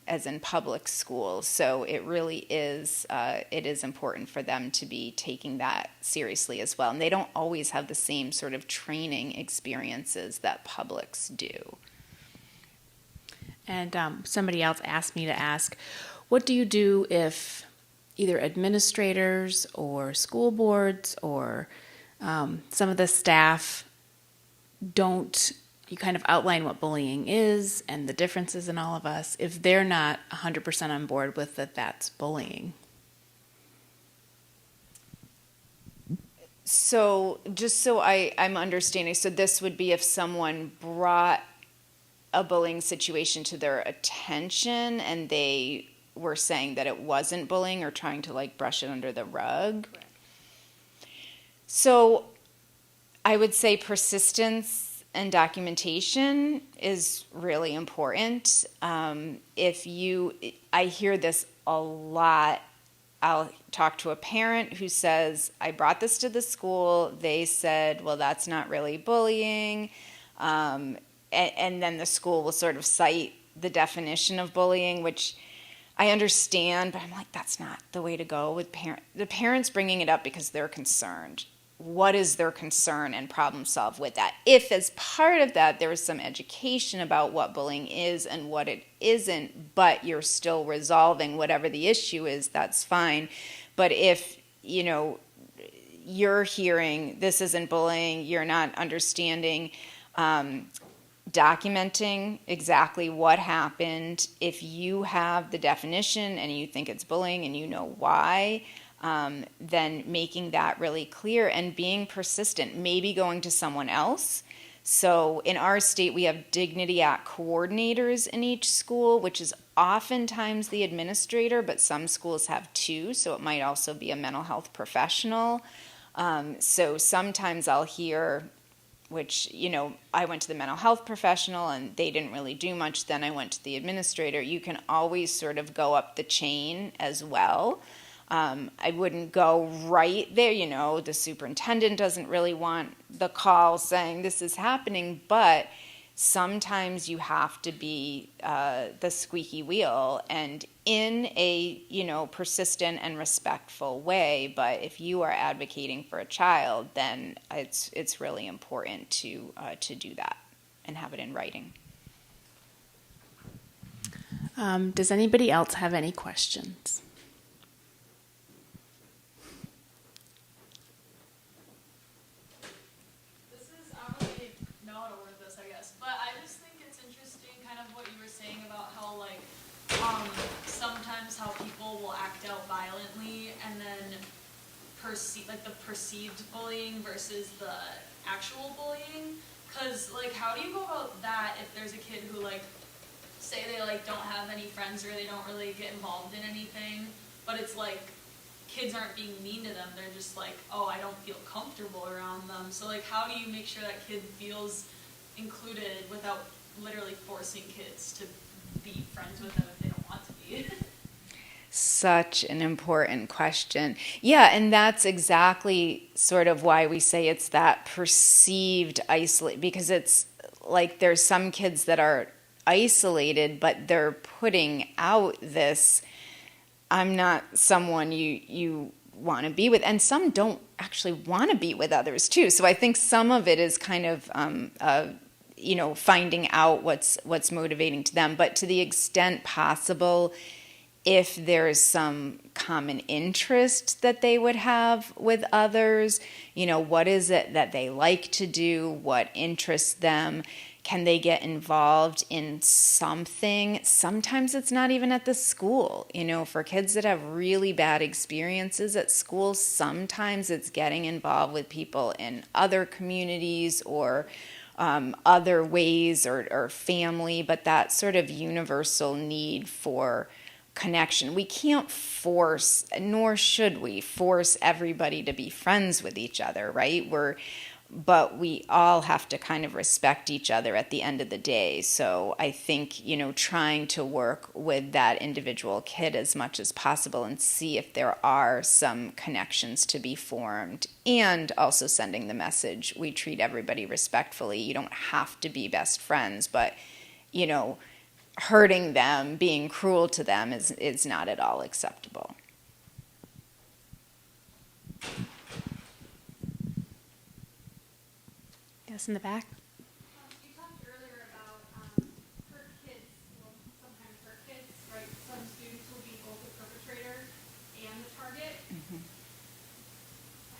as in public school. So it really is, it is important for them to be taking that seriously as well. And they don't always have the same sort of training experiences that publics do. And somebody else asked me to ask, what do you do if either administrators or school boards or some of the staff don't, you kind of outline what bullying is and the differences in all of us, if they're not 100% on board with that that's bullying? So just so I'm understanding, so this would be if someone brought a bullying situation to their attention and they were saying that it wasn't bullying or trying to like brush it under the rug. Correct. So I would say persistence and documentation is really important. I hear this a lot. I'll talk to a parent who says, I brought this to the school. They said, well, that's not really bullying. And then the school will sort of cite the definition of bullying, which I understand, but I'm like, that's not the way to go with the parents bringing it up because they're concerned. What is their concern, and problem solve with that? If as part of that there is some education about what bullying is and what it isn't, but you're still resolving whatever the issue is, that's fine. But if, you're hearing this isn't bullying, you're not understanding, documenting exactly what happened. If you have the definition and you think it's bullying and you know why, then making that really clear and being persistent, maybe going to someone else. So in our state, we have Dignity Act coordinators in each school, which is oftentimes the administrator, but some schools have two, so it might also be a mental health professional. So sometimes I'll hear, which, I went to the mental health professional and they didn't really do much, then I went to the administrator. You can always sort of go up the chain as well. I wouldn't go right there, the superintendent doesn't really want the call saying this is happening, but sometimes you have to be the squeaky wheel and in a, persistent and respectful way. But if you are advocating for a child, then it's really important to do that and have it in writing. Does anybody else have any questions? Sometimes how people will act out violently and then the perceived bullying versus the actual bullying. Because, how do you go about that if there's a kid who, say they, don't have any friends or they don't really get involved in anything, but it's kids aren't being mean to them. They're just oh, I don't feel comfortable around them. So, how do you make sure that kid feels included without literally forcing kids to be friends with them if they don't want to be? Such an important question. Yeah, and that's exactly sort of why we say it's that perceived isolate, because it's there's some kids that are isolated, but they're putting out this, I'm not someone you want to be with, and some don't actually want to be with others too. So I think some of it is kind of finding out what's motivating to them, but to the extent possible, if there's some common interest that they would have with others, what is it that they like to do, what interests them, can they get involved in something? Sometimes it's not even at the school. For kids that have really bad experiences at school, sometimes it's getting involved with people in other communities or other ways or family, but that sort of universal need for connection. We can't force, nor should we force everybody to be friends with each other, right? but we all have to kind of respect each other at the end of the day. So I think, trying to work with that individual kid as much as possible and see if there are some connections to be formed, and also sending the message, we treat everybody respectfully. You don't have to be best friends, but, hurting them, being cruel to them is not at all acceptable. Yes, in the back. You talked earlier about hurt kids, well, sometimes hurt kids, right? Some students will be both the perpetrator and the target. Mm-hmm.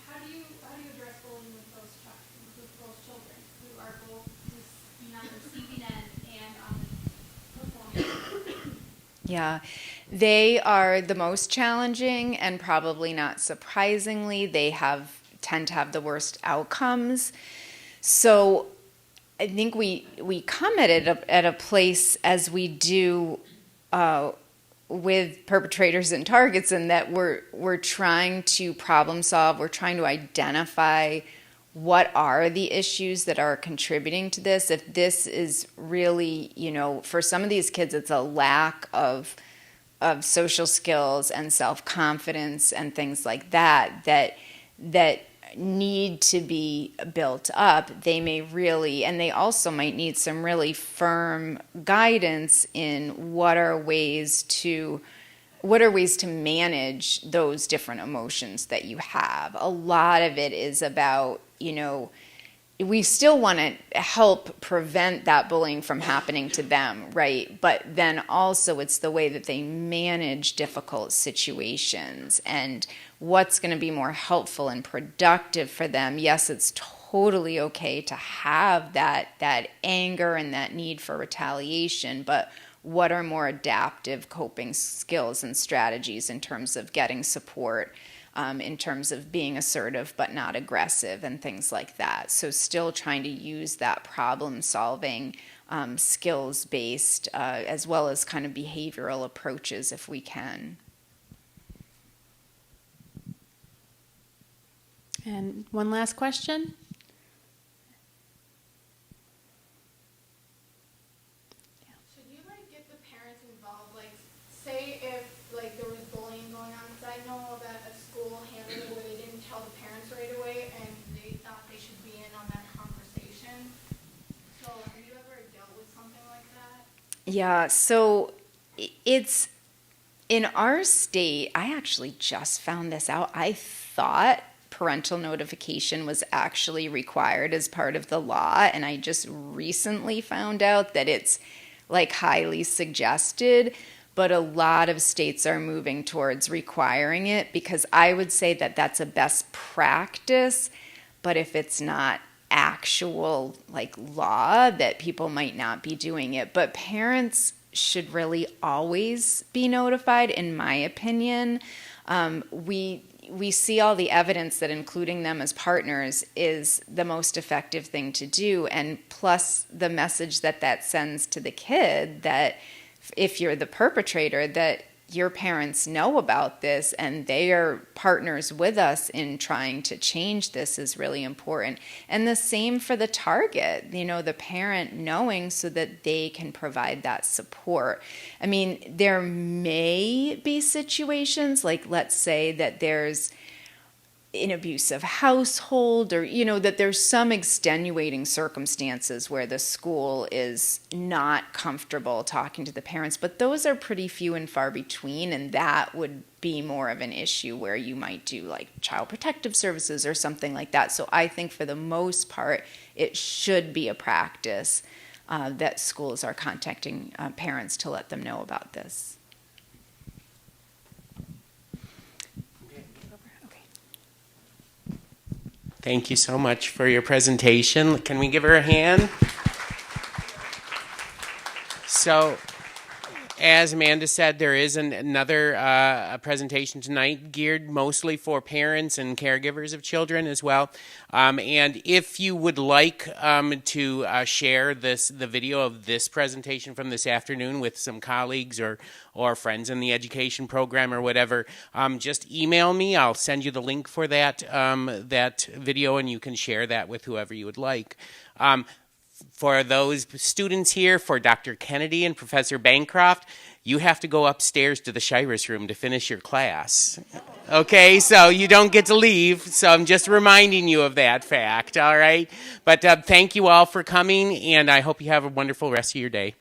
How do you address bullying with those children who are both being on the receiving end and on the performing? Yeah, they are the most challenging, and probably not surprisingly, they tend to have the worst outcomes. So I think we come at it at a place as we do with perpetrators and targets, in that we're trying to problem solve, we're trying to identify what are the issues that are contributing to this. If this is really, for some of these kids, it's a lack of social skills and self-confidence and things like that need to be built up. They may really, and they also might need some really firm guidance in what are ways to manage those different emotions that you have. A lot of it is about, we still want to help prevent that bullying from happening to them, right? But then also it's the way that they manage difficult situations and what's going to be more helpful and productive for them. Yes, it's totally okay to have that anger and that need for retaliation, but what are more adaptive coping skills and strategies in terms of getting support, in terms of being assertive but not aggressive and things like that. So still trying to use that problem-solving, skills-based, as well as kind of behavioral approaches if we can. And one last question. Should you get the parents involved? Say if there was bullying going on, because I know that a school handled it where they didn't tell the parents right away, and they thought they should be in on that conversation. So have you ever dealt with something like that? Yeah, so it's in our state. I actually just found this out. I thought parental notification was actually required as part of the law, and I just recently found out that it's highly suggested, but a lot of states are moving towards requiring it, because I would say that that's a best practice, but if it's not actual law, that people might not be doing it. But parents should really always be notified, in my opinion. We see all the evidence that including them as partners is the most effective thing to do, and plus the message that sends to the kid that if you're the perpetrator, that your parents know about this and they are partners with us in trying to change this is really important. And the same for the target, the parent knowing so that they can provide that support. I mean, there may be situations let's say that there's an abusive household, or that there's some extenuating circumstances where the school is not comfortable talking to the parents, but those are pretty few and far between, and that would be more of an issue where you might do child protective services or something like that. So I think for the most part it should be a practice that schools are contacting parents to let them know about this. Thank you so much for your presentation. Can we give her a hand? So As Amanda said, there is another presentation tonight geared mostly for parents and caregivers of children as well. And if you would like to share the video of this presentation from this afternoon with some colleagues or friends in the education program or whatever, just email me. I'll send you the link for that video, and you can share that with whoever you would like. For those students here, for Dr. Kennedy and Professor Bancroft, you have to go upstairs to the Shiras room to finish your class. Okay, so you don't get to leave, so I'm just reminding you of that fact, all right? But thank you all for coming, and I hope you have a wonderful rest of your day.